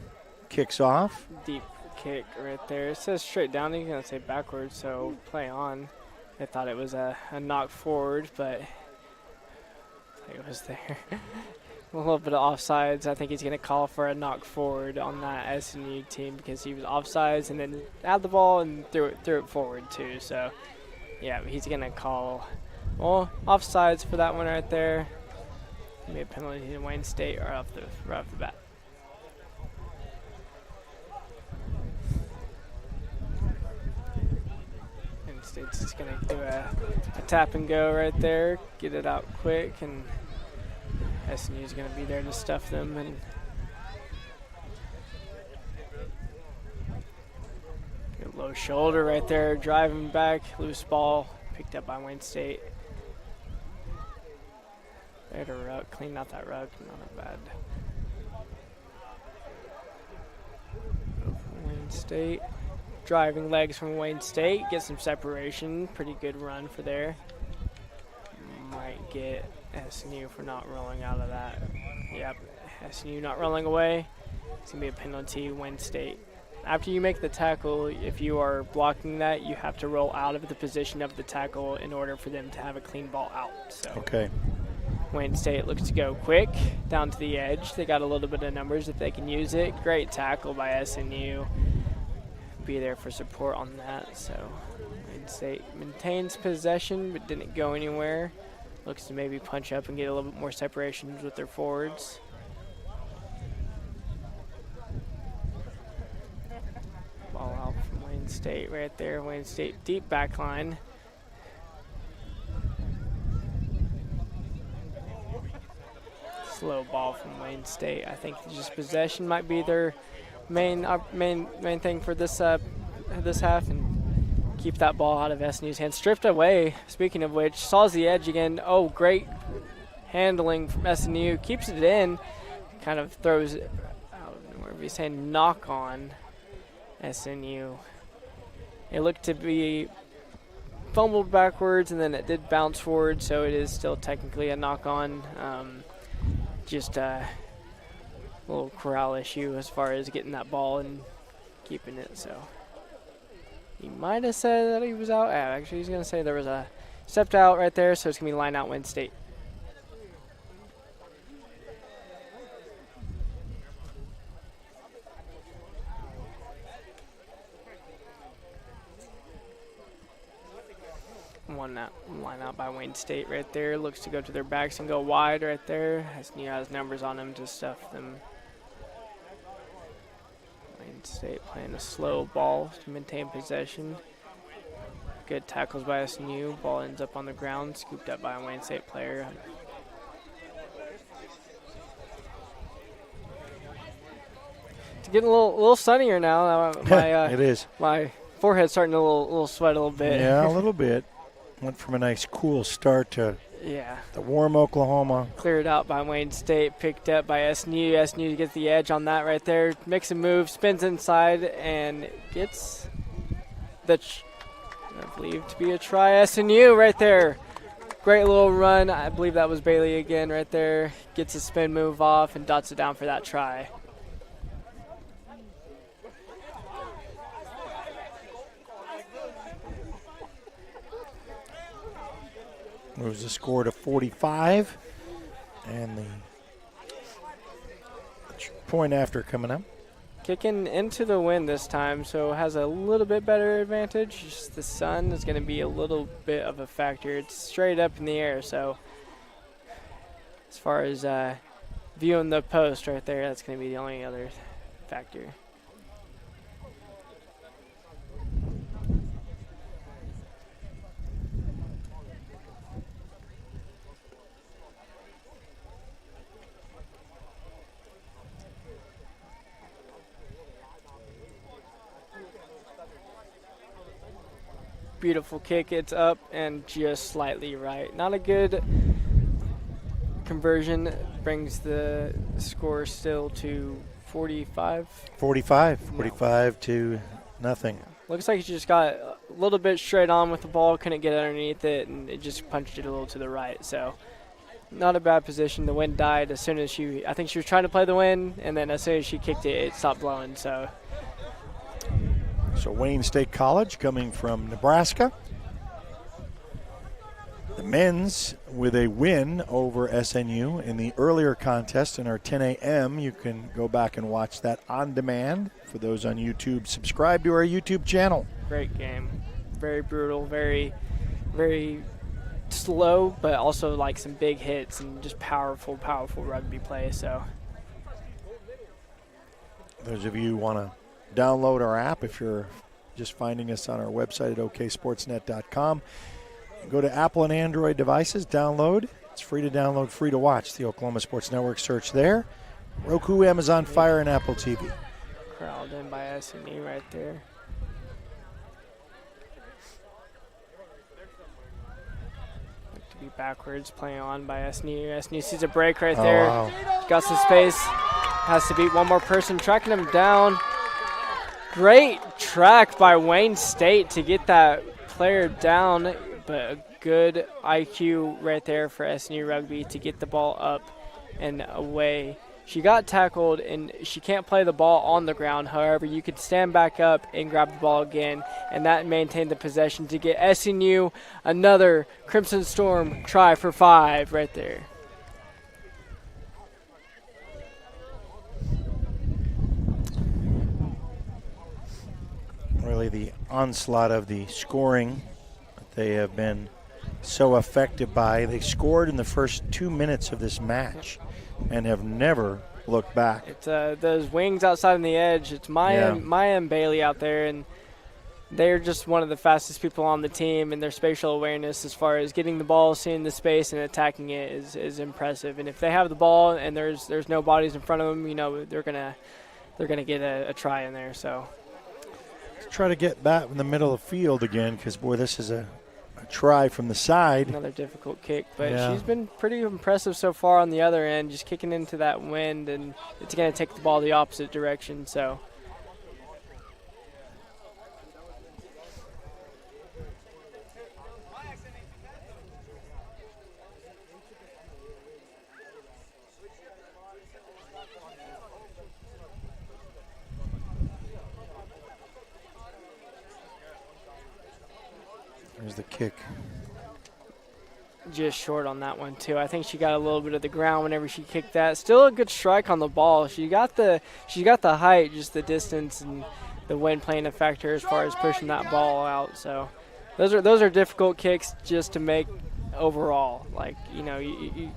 kicks off. Deep kick right there. It says straight down. You're going to say backwards, so play on. I thought it was a knock forward, but it was there. A little bit of offsides. I think he's going to call for a knock forward on that SNU team because he was offsides and then had the ball and threw it forward too. So, yeah, he's going to call offsides for that one right there. Maybe a penalty to Wayne State right off the bat. Wayne State's just going to do a tap and go right there, get it out quick, and SNU is going to be there to stuff them. And good low shoulder right there, driving back, loose ball, picked up by Wayne State. Better ruck, clean out that ruck, not bad. Wayne State, driving legs from Wayne State, get some separation, pretty good run for there. Might get SNU for not rolling out of that. Yep, SNU not rolling away. It's going to be a penalty, Wayne State. After you make the tackle, if you are blocking that, you have to roll out of the position of the tackle in order for them to have a clean ball out. So okay. Wayne State looks to go quick down to the edge. They got a little bit of numbers if they can use it. Great tackle by SNU. Be there for support on that. So Wayne State maintains possession but didn't go anywhere. Looks to maybe punch up and get a little bit more separations with their forwards. Ball out from Wayne State right there. Wayne State deep back line. Slow ball from Wayne State. I think just possession might be their main thing for this half, and keep that ball out of SNU's hands. Stripped away, speaking of which, saws the edge again. Oh, great handling from SNU. Keeps it in, kind of throws it out. Wherever he's saying knock on SNU. It looked to be fumbled backwards, and then it did bounce forward, so it is still technically a knock on. Just a little corral issue as far as getting that ball and keeping it, so. He might have said that he was out. Actually, he's going to say there was a stepped out right there, so it's going to be line out Wayne State. Line out by Wayne State right there. Looks to go to their backs and go wide right there. SNU has numbers on him to stuff them. Wayne State playing a slow ball to maintain possession. Good tackles by SNU. Ball ends up on the ground, scooped up by a Wayne State player. It's getting a little sunnier now. It is. My forehead's starting to little sweat a little bit. Yeah, a little bit. Went from a nice cool start to the warm Oklahoma. Cleared out by Wayne State, picked up by SNU. SNU gets the edge on that right there. Makes a move, spins inside, and gets I believe to be a try. SNU right there. Great little run. I believe that was Bailey again right there. Gets a spin move off and dots it down for that try. Moves the score to 45. And the point after coming up. Kicking into the wind this time, so has a little bit better advantage. Just the sun is going to be a little bit of a factor. It's straight up in the air, so as far as viewing the post right there, that's going to be the only other factor. Beautiful kick, it's up and just slightly right. Not a good conversion, brings the score still to 45. 45 to nothing. Looks like he just got a little bit straight on with the ball, couldn't get underneath it, and it just punched it a little to the right. So not a bad position. The wind died as soon as I think she was trying to play the wind, and then as soon as she kicked it, it stopped blowing. So Wayne State College coming from Nebraska. The men's with a win over SNU in the earlier contest in our 10 a.m. You can go back and watch that on demand. For those on YouTube, subscribe to our YouTube channel. Great game. Very brutal, very, very slow, but also like some big hits and just powerful, powerful rugby play. So those of you who want to download our app, if you're just finding us on our website at oksportsnet.com. Go to Apple and Android devices, download. It's free to download, free to watch. The Oklahoma Sports Network, search there. Roku, Amazon Fire, and Apple TV. Crowd in by SNU right there. Like to be backwards, playing on by SNU. SNU sees a break right there. Wow. Got some space. Has to beat one more person, tracking him down. Great track by Wayne State to get that player down, but a good IQ right there for SNU Rugby to get the ball up and away. She got tackled, and she can't play the ball on the ground. However, you could stand back up and grab the ball again, and that maintained the possession to get SNU another Crimson Storm try for 5 right there. Really the onslaught of the scoring that they have been so effective by. They scored in the first 2 minutes of this match and have never looked back. It's those wings outside on the edge. It's Maya and Bailey out there, and they're just one of the fastest people on the team, and their spatial awareness as far as getting the ball, seeing the space, and attacking it is impressive. And if they have the ball and there's no bodies in front of them, you know they're gonna get a try in there. So try to get back in the middle of the field again, because boy, this is a try from the side. Another difficult kick, but she's been pretty impressive so far on the other end, just kicking into that wind, and it's going to take the ball the opposite direction. So there's the kick. Just short on that one too. I think she got a little bit of the ground whenever she kicked that. Still a good strike on the ball. She got the height, just the distance and the wind playing a factor as far as pushing that ball out. So those are difficult kicks just to make overall. Like, you know, you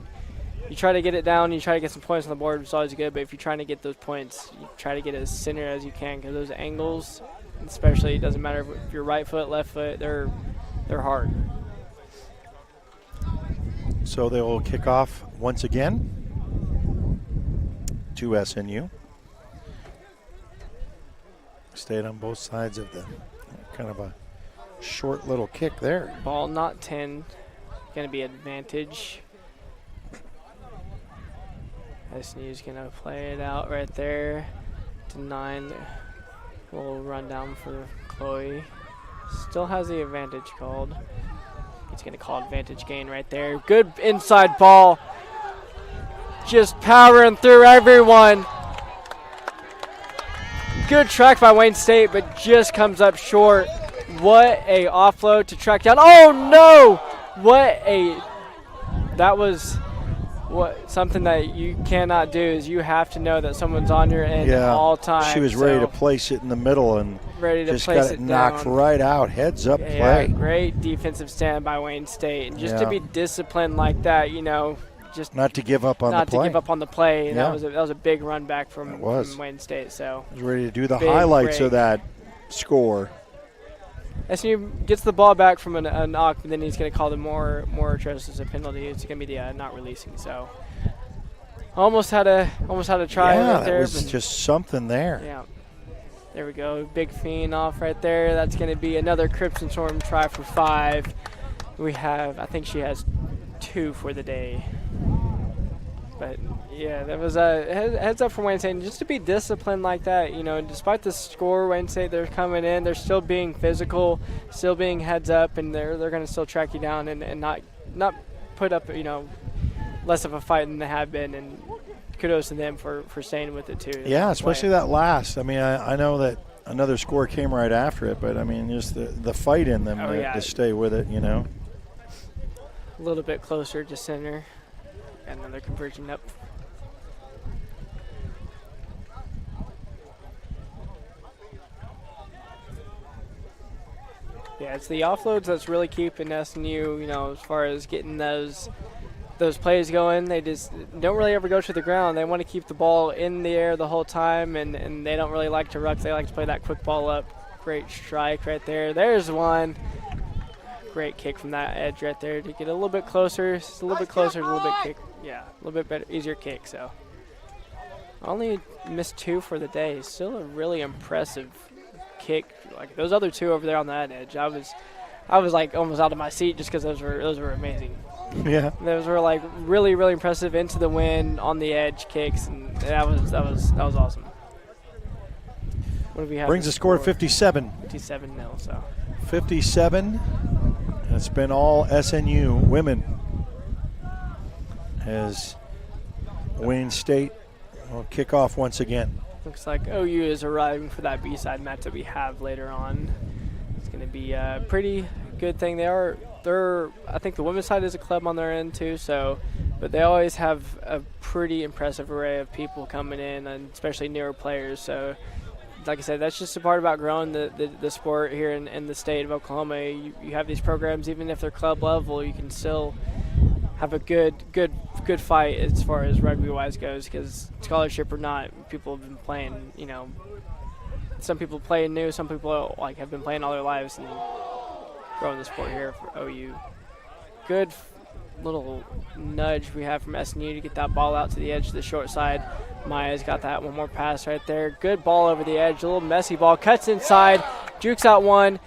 try to get it down, you try to get some points on the board, it's always good, but if you're trying to get those points, you try to get as center as you can, because those angles, especially, it doesn't matter if you're right foot, left foot, they're hard. So they will kick off once again to SNU. Stayed on both sides of the kind of a short little kick there. Ball not 10, going to be advantage. SNU's going to play it out right there to 9. We'll run down for Chloe. Still has the advantage called. He's going to call advantage gain right there. Good inside ball. Just powering through everyone. Good track by Wayne State, but just comes up short. What a offload to track down. Oh, no! What a that was something that you cannot do is you have to know that someone's on your end at all times. She was ready to place it in the middle and ready to just place got it it knocked down. right out. Heads up Yeah, play. great defensive stand by Wayne State. And just to be disciplined like that, just not to give up on the play. Not to give up on the play. And Yeah. that was a big run back from Wayne State. So I was ready to do the big highlights break. of that score. SNU gets the ball back from a knock, but then he's going to call the more atrocious a penalty. It's going to be the not releasing. So almost had a try right there. That was just something there. Yeah. There we go. Big fiend off right there. That's going to be another Crimson Storm try for 5. I think she has 2 for the day. But, yeah, that was a heads up for Wayne State. And just to be disciplined like that, despite the score, Wayne State, they're coming in. They're still being physical, still being heads up, and they're going to still track you down and not put up, less of a fight than they have been. And kudos to them for staying with it, too. Yeah, especially that last. I mean, I know that another score came right after it, but, I mean, just the fight in them to stay with it, A little bit closer to center. And then they're converging up. Yeah, it's the offloads that's really keeping SNU, as far as getting those plays going. They just don't really ever go to the ground. They want to keep the ball in the air the whole time, and they don't really like to ruck. They like to play that quick ball up. Great strike right there. There's one. Great kick from that edge right there to get a little bit closer. Just a little bit closer, a little bit kick. Yeah, a little bit better, easier kick. So only missed 2 for the day. Still a really impressive kick. Like those other 2 over there on that edge, I was like almost out of my seat just because those were amazing. Yeah, those were like really, really impressive into the wind on the edge kicks, and that was awesome. What do we have? Brings the score to 57. 57-0. So 57. And it's been all SNU women as Wayne State will kick off once again. Looks like OU is arriving for that B-side match that we have later on. It's going to be a pretty good thing. They're I think the women's side is a club on their end too, but they always have a pretty impressive array of people coming in, and especially newer players. So like I said, that's just a part about growing the sport here in the state of Oklahoma. You have these programs, even if they're club level, you can still have a good fight as far as rugby-wise goes, because scholarship or not, people have been playing, some people play new, some people have been playing all their lives and growing the sport here for OU. Good little nudge we have from SNU to get that ball out to the edge to the short side. Maya's got that one more pass right there. Good ball over the edge, a little messy ball, cuts inside, jukes out one.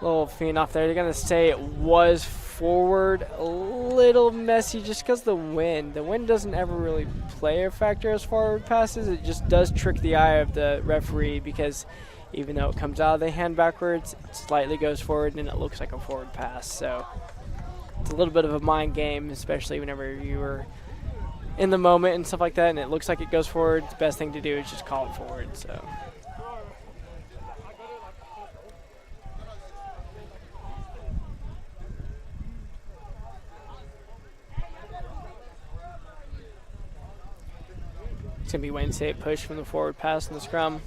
Little fiend off there. They're going to say it was forward, a little messy just because the wind doesn't ever really play a factor as forward passes. It just does trick the eye of the referee, because even though it comes out of the hand backwards, it slightly goes forward and it looks like a forward pass. So it's a little bit of a mind game, especially whenever you were in the moment and stuff like that, and it looks like it goes forward. The best thing to do is just call it forward. So it's going to be Wayne State push from the forward pass in the scrum.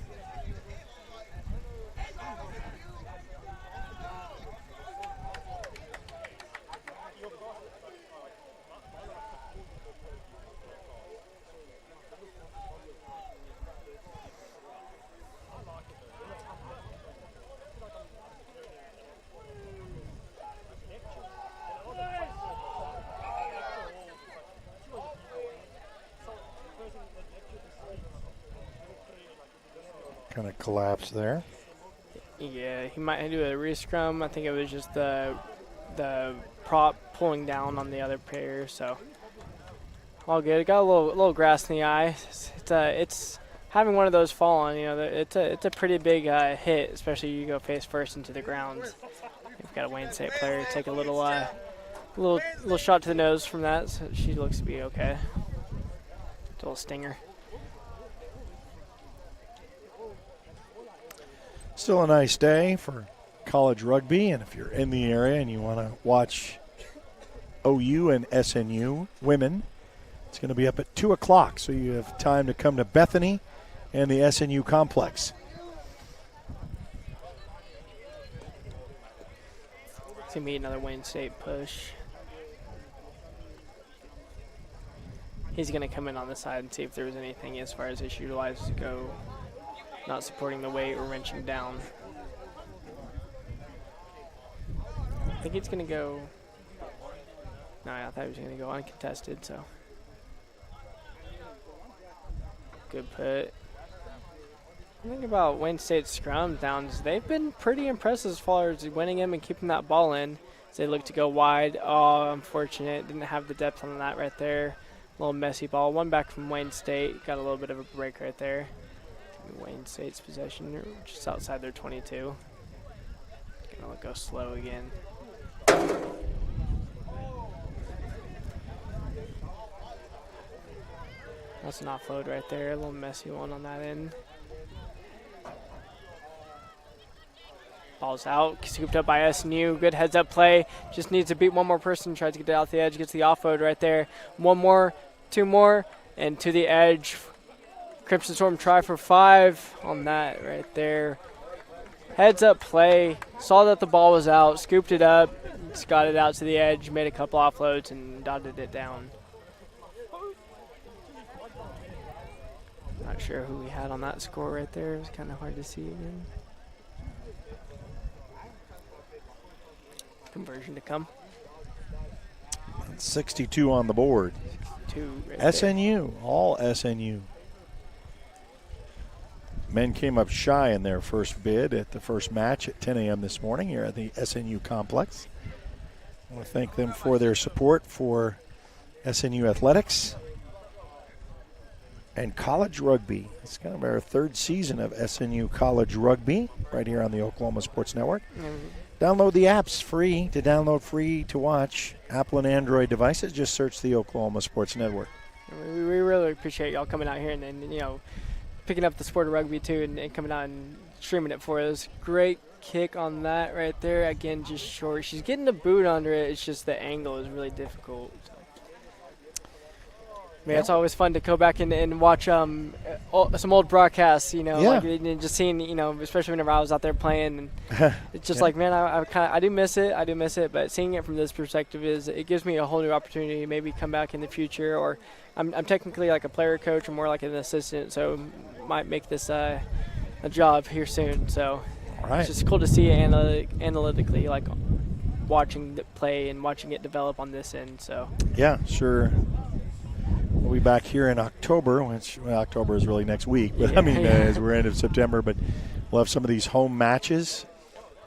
Kind of collapsed there. Yeah, he might do a re-scrum. I think it was just the prop pulling down on the other player. So all good. It got a little grass in the eye. It's having one of those fall on. It's a pretty big hit, especially you go face first into the ground. We've got a Wayne State player take a little shot to the nose from that. So she looks to be okay. It's a little stinger. Still a nice day for college rugby, and if you're in the area and you want to watch OU and SNU women. It's going to be up at 2 o'clock, so you have time to come to Bethany and the SNU complex. It's going to be another Wayne State push. He's going to come in on the side and see if there was anything as far as issue-wise to go, not supporting the weight or wrenching down. I think he's going to go. No, I thought he was going to go uncontested, so. Good put. The thing about Wayne State's scrum downs, they've been pretty impressive as far as winning them and keeping that ball in. As they look to go wide. Oh, unfortunate. Didn't have the depth on that right there. A little messy ball. One back from Wayne State. Got a little bit of a break right there. Wayne State's possession. They're just outside their 22. Gonna go slow again. That's an offload right there. A little messy one on that end. Ball's out, scooped up by SNU. Good heads up play. Just needs to beat one more person. Tries to get it out the edge. Gets the offload right there. One more, two more, and to the edge. Crimson Storm try for 5 on that right there. Heads up play. Saw that the ball was out. Scooped it up. Just got it out to the edge. Made a couple offloads and dotted it down. Not sure who we had on that score right there. It was kind of hard to see again. Conversion to come. 62 on the board. 2 right SNU, all SNU. Men came up shy in their first bid at the first match at 10 a.m. this morning here at the SNU complex. I want to thank them for their support for SNU athletics and college rugby. It's kind of our 3rd season of SNU college rugby right here on the Oklahoma Sports Network. Download the apps, free to download, free to watch. Apple and Android devices, just search the Oklahoma Sports Network. We really appreciate y'all coming out here and you know, picking up the sport of rugby too and coming out and streaming it for us. Great kick on that right there. Again, just short. She's getting the boot under it. It's just the angle is really difficult. So. I mean, it's always fun to go back and watch some old broadcasts, you know, like, and just seeing, you know, especially whenever I was out there playing. And it's just like, man, I do miss it. But seeing it from this perspective it gives me a whole new opportunity to maybe come back in the future. Or I'm technically like a player coach or more like an assistant, so might make this a job here soon. So it's just cool to see it analytically, like watching it play and watching it develop on this end. So yeah, sure. We'll be back here in October, which October is really next week. But as we're end of September. But we'll have some of these home matches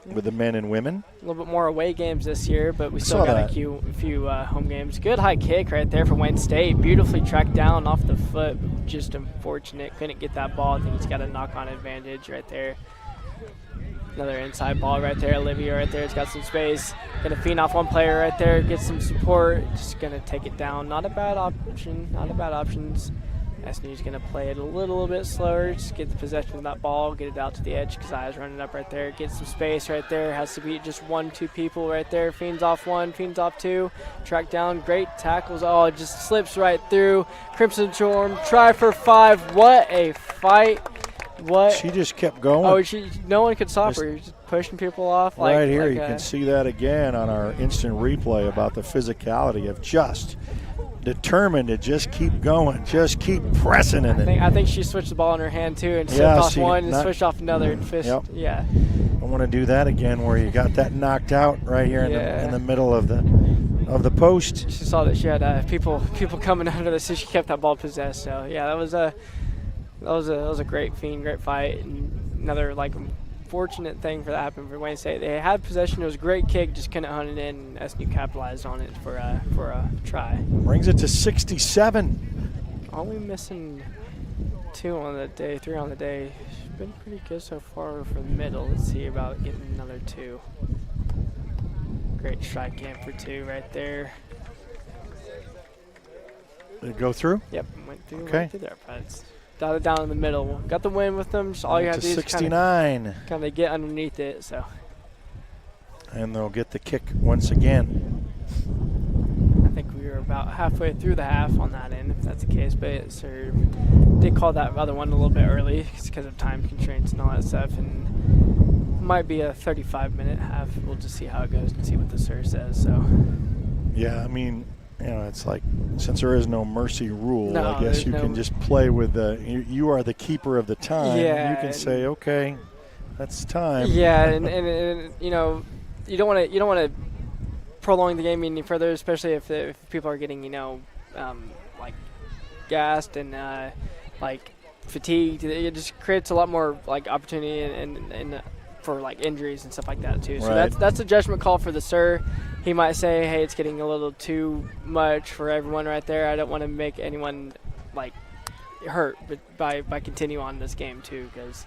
with the men and women. A little bit more away games this year, but we still got a few home games. Good high kick right there from Wayne State. Beautifully tracked down off the foot. Just unfortunate. Couldn't get that ball. I think he's got a knock-on advantage right there. Another inside ball right there. Olivia right there. It's got some space. Going to feed off one player right there. Get some support. Just going to take it down. Not a bad option. Not a bad options. SNU's going to play it a little bit slower. Just get the possession of that ball. Get it out to the edge. Keziah's running up right there. Get some space right there. Has to beat just 1-2 people right there. Fiends off 1. Fiends off 2. Track down. Great tackles. Oh, it just slips right through. Crimson Storm. Try for 5. What a fight. What? She just kept going. Oh, no one could stop her. Just pushing people off. Right here, you can see that again on our instant replay about the physicality of just determined to just keep going, just keep pressing it. I think she switched the ball in her hand too and slipped off one and switched off another. And yeah. I want to do that again where you got that knocked out right here in the middle of the post. She saw that she had people coming under the, so she kept that ball possessed. So yeah, that was a great fight. And another fortunate thing for that happened for Wayne State. They had possession. It was a great kick, just couldn't hunt it in. SNU capitalized on it for a try. Brings it to 67. Only missing 2 on the day, 3 on the day. It's been pretty good so far for the middle. Let's see about getting another 2. Great strike game for 2 right there. Did it go through? Yep, went through. Okay. Went through there, but dotted down in the middle. Got the win with them. So all you have to do is 69. kind of get underneath it. So. And they'll get the kick once again. about halfway through the half on that end, if that's the case. But sir did call that other one a little bit early because of time constraints and all that stuff, and might be a 35-minute half. We'll just see how it goes and see what the sir says. So. Yeah, I mean, it's like, since there is no mercy rule, No, I guess you can just play with you are the keeper of the time. Yeah, you can say, okay, that's time. Yeah, and you know, you don't want to prolong the game any further, especially if people are getting like gassed and like fatigued. It just creates a lot more like opportunity and for like injuries and stuff like that too. So Right. that's a judgment call for the sir. He might say, hey, it's getting a little too much for everyone right there. I don't want to make anyone like hurt by continue on this game too, because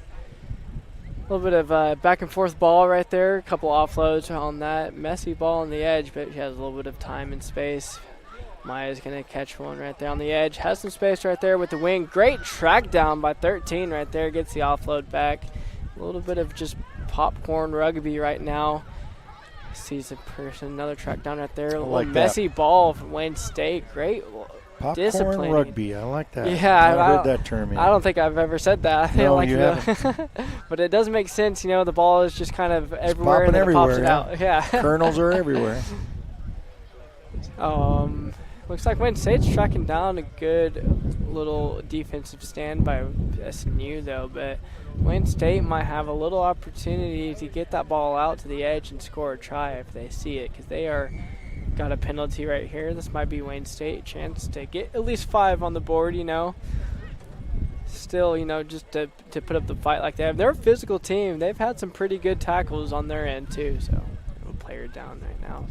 a little bit of back and forth ball right there, a couple offloads on that messy ball on the edge, but she has a little bit of time and space. Maya's going to catch one right there on the edge. Has some space right there with the wing. Great track down by 13 right there. Gets the offload back. A little bit of just popcorn rugby right now. Sees a person, another track down right there. A little like messy ball from Wayne State. Great Popcorn discipline. rugby. I like that. Yeah, I've heard that term. I don't think I've ever said that. No, like you haven't. But it does make sense. You know, the ball is just kind of everywhere and then it pops it out. Yeah. Kernels are everywhere. Looks like Wayne State's tracking down a good little defensive stand by SNU though, but Wayne State might have a little opportunity to get that ball out to the edge and score a try if they see it, because they are got a penalty right here. This might be Wayne State chance to get at least 5 on the board, you know. Still, you know, just to put up the fight like that. They're a physical team. They've had some pretty good tackles on their end too, so a player down right now.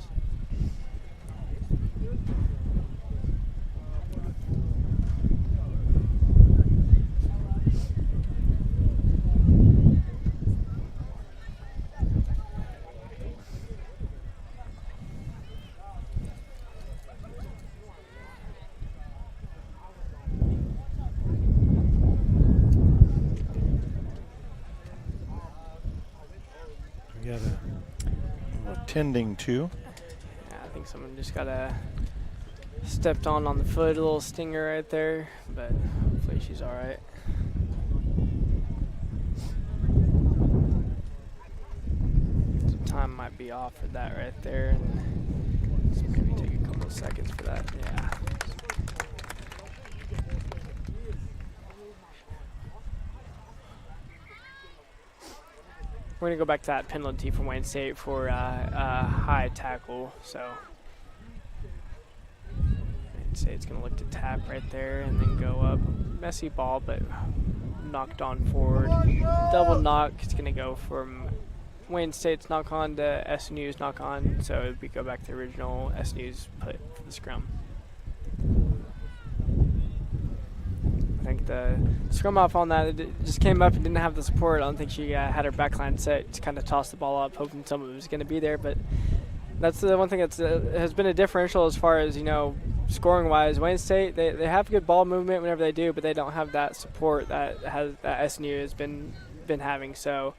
Tending to. Yeah, I think someone just got stepped on the foot, a little stinger right there, but hopefully she's all right. Some time might be off for that right there, and so maybe take a couple of seconds for that. Yeah. We're going to go back to that penalty from Wayne State for a high tackle. So Wayne State's going to look to tap right there and then go up. Messy ball, but knocked on forward. Double knock. It's going to go from Wayne State's knock on to SNU's knock on. So we go back to the original SNU's put for the scrum. I think the scrum off on that, it just came up and didn't have the support. I don't think she had her backline set to kind of toss the ball up, hoping someone was going to be there. But that's the one thing that has been a differential as far as, you know, scoring-wise. Wayne State, they have good ball movement whenever they do, but they don't have that support that SNU has been having. So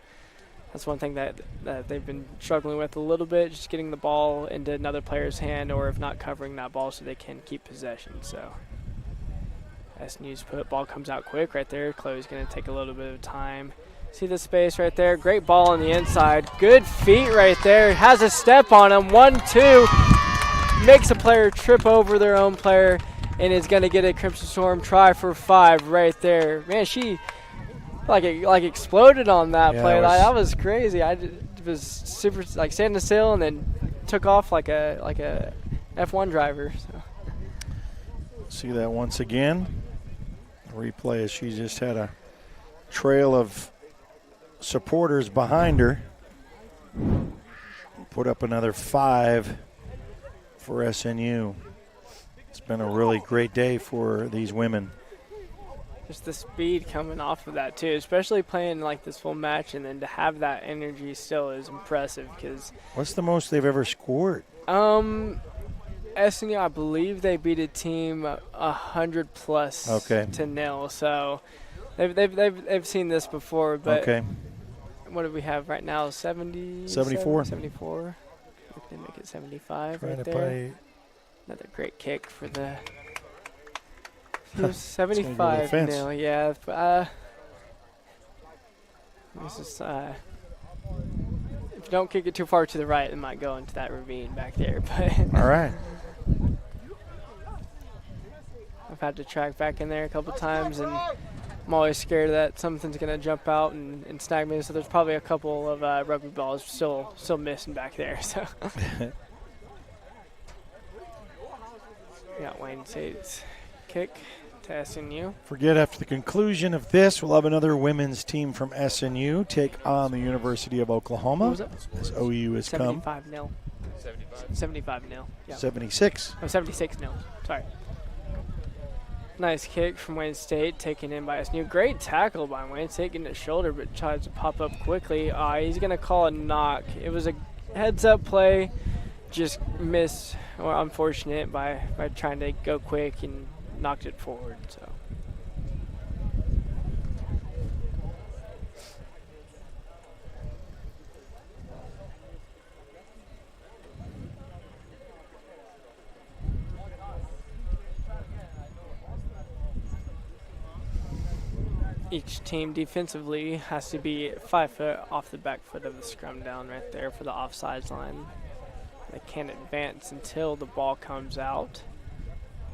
that's one thing that they've been struggling with a little bit, just getting the ball into another player's hand, or if not, covering that ball so they can keep possession. So SNU's ball comes out quick right there. Chloe's going to take a little bit of time. See the space right there. Great ball on the inside. Good feet right there. Has a step on him. 1-2. Makes a player trip over their own player and is going to get a Crimson Storm try for 5 right there. Man, she like exploded on that play. That was crazy. I was super like standing still and then took off like a F1 driver. So. See that once again. Replay as she just had a trail of supporters behind her. Put up another 5 for SNU. It's been a really great day for these women. Just the speed coming off of that too, especially playing like this full match, and then to have that energy still is impressive. Because what's the most they've ever scored? SNU, I believe they beat a team 100 plus to 0. So they've seen this before. But what do we have right now? 74. 74. They make it 75 right there. Another great kick for the 75 nil. Yeah. This is if you don't kick it too far to the right, it might go into that ravine back there. But all right. I've had to track back in there a couple times, and I'm always scared that something's going to jump out and snag me. So there's probably a couple of rugby balls still missing back there. So. We got Wayne State's kick to SNU. Forget after the conclusion of this, we'll have another women's team from SNU take on the University of Oklahoma. What was it? As OU has come. 75-0. 75-0. Yeah. 76. Oh, 76-0. Sorry. Nice kick from Wayne State, taken in by SNU. Great tackle by Wayne State, getting his shoulder, but tries to pop up quickly. He's going to call a knock. It was a heads-up play. Just missed, or unfortunate, by trying to go quick and knocked it forward. So each team defensively has to be 5 foot off the back foot of the scrum down right there for the offsides line. They can't advance until the ball comes out.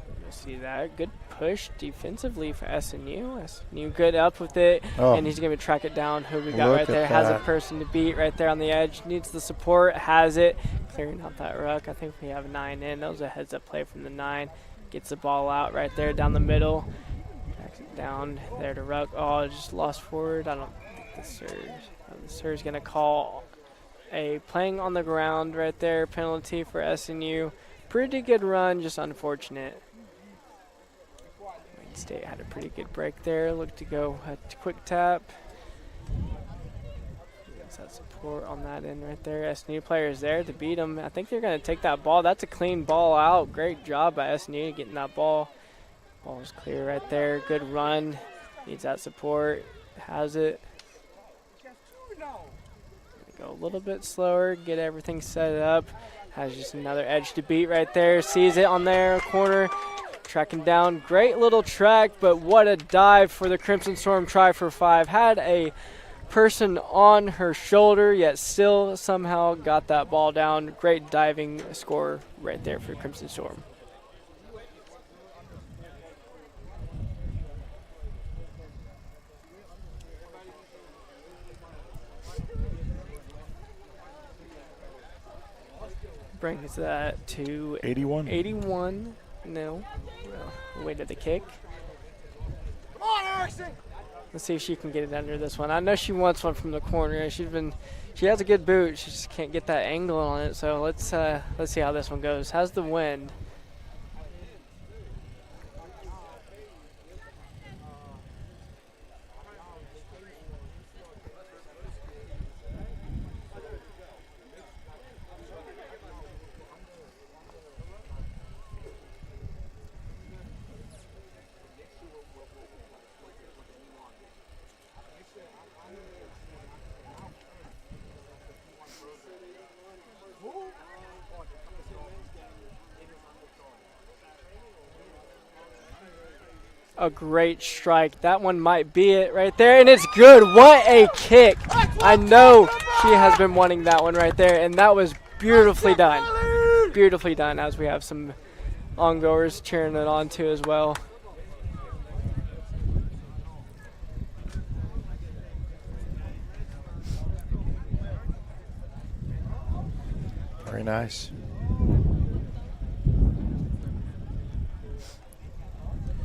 You see that. Good push defensively for SNU. SNU good up with it, and he's going to track it down. Who we got right there. Has a person to beat right there on the edge. Needs the support. Has it. Clearing out that ruck. I think we have 9 in. That was a heads-up play from the 9. Gets the ball out right there down the middle. Tracks it down there to ruck. Oh, just lost forward. I don't think the Surge is going to call a playing on the ground right there, penalty for SNU. Pretty good run, just unfortunate. Wayne State had a pretty good break there. Looked to go a quick tap. Gets that support on that end right there. SNU players there to beat them. I think they're going to take that ball. That's a clean ball out. Great job by SNU getting that ball. Ball is clear right there. Good run. Needs that support. Has it. Go a little bit slower, get everything set up. Has just another edge to beat right there. Sees it on their corner. Tracking down. Great little track, but what a dive for the Crimson Storm. Try for 5. Had a person on her shoulder, yet still somehow got that ball down. Great diving score right there for Crimson Storm. Brings that to 81. 81. No. Waited the kick. Come on, Erickson! Let's see if she can get it under this one. I know she wants one from the corner. She has a good boot. She just can't get that angle on it. So let's see how this one goes. How's the wind? A great strike. That one might be it right there, and it's good. What a kick. I know she has been wanting that one right there, and that was beautifully done. Beautifully done, as we have some ongoers cheering it on too as well. Very nice.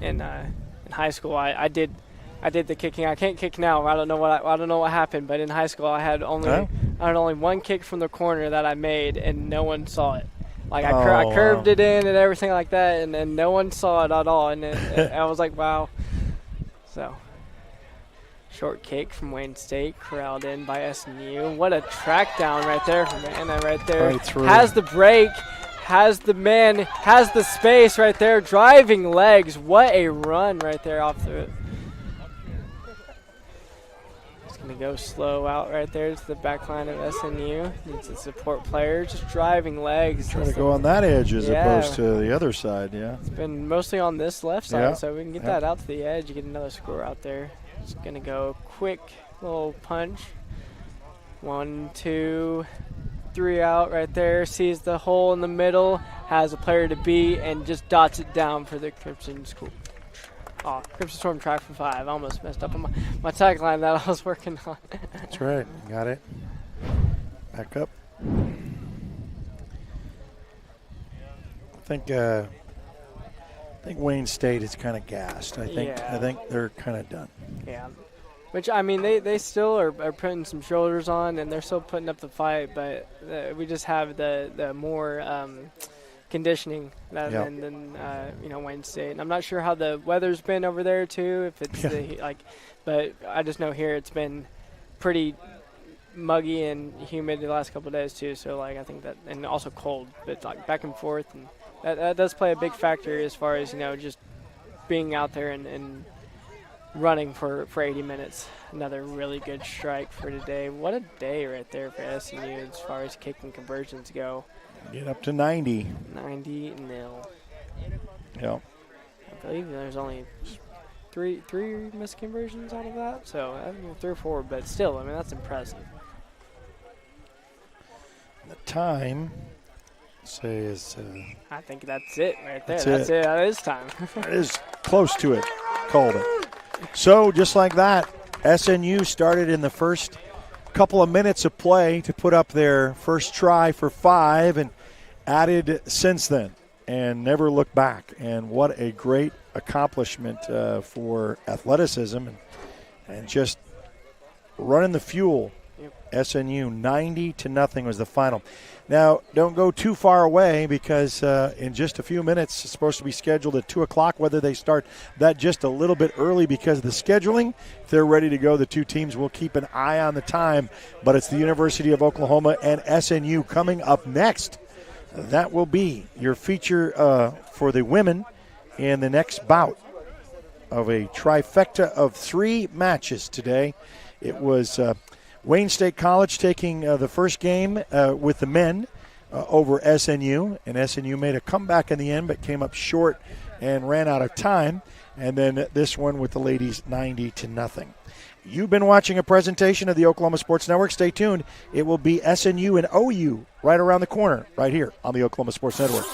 In high school, I did the kicking. I can't kick now. I don't know what happened, but in high school I had only one kick from the corner that I made, and no one saw it. Like I curved it in and everything like that, and no one saw it at all. And I was like, wow. So short kick from Wayne State, corralled in by SNU. What a track down right there from Anna right there. Has the break. Has the man, has the space right there, driving legs. What a run right there off the. Going to go slow out right there to the back line of SNU. Needs a support player, just driving legs. Trying to go on that edge as opposed to the other side, yeah. It's been mostly on this left side, so we can get that out to the edge, get another score out there. Just going to go quick little punch. 1, 2, 3 out right there. Sees the hole in the middle, has a player to beat, and just dots it down for the Crimson School. Oh, Crimson Storm track for 5. I almost messed up on my tagline that I was working on. That's right. Got it. Back up. I think Wayne State is kind of gassed. I think they're kind of done. Yeah. Which, I mean, they still are putting some shoulders on, and they're still putting up the fight, but we just have the more conditioning than Wayne State. And I'm not sure how the weather's been over there, too, if it's but I just know here it's been pretty muggy and humid the last couple of days, too. So, I think that, and also cold, but, back and forth. And that does play a big factor as far as, just being out there and running for 80 minutes. Another really good strike for today. What a day right there for SNU as far as kicking conversions go. Get up to 90. 90-0. Yep. I believe there's only three missed conversions out of that. So, 3 or 4, but still, I mean, that's impressive. The time, say, is... I think that's it right there. That's it. That is time. It is close to it. Called it. So, just like that, SNU started in the first couple of minutes of play to put up their first try for 5 and added since then and never looked back. And what a great accomplishment for athleticism and just running the fuel. Yep. SNU 90-0 was the final. Now, don't go too far away because in just a few minutes, it's supposed to be scheduled at 2 o'clock. Whether they start that just a little bit early because of the scheduling, if they're ready to go, the two teams will keep an eye on the time. But it's the University of Oklahoma and SNU coming up next. That will be your feature for the women in the next bout of a trifecta of 3 matches today. It was... Wayne State College taking the first game with the men over SNU, and SNU made a comeback in the end but came up short and ran out of time. And then this one with the ladies 90-0. You've been watching a presentation of the Oklahoma Sports Network. Stay tuned. It will be SNU and OU right around the corner right here on the Oklahoma Sports Network.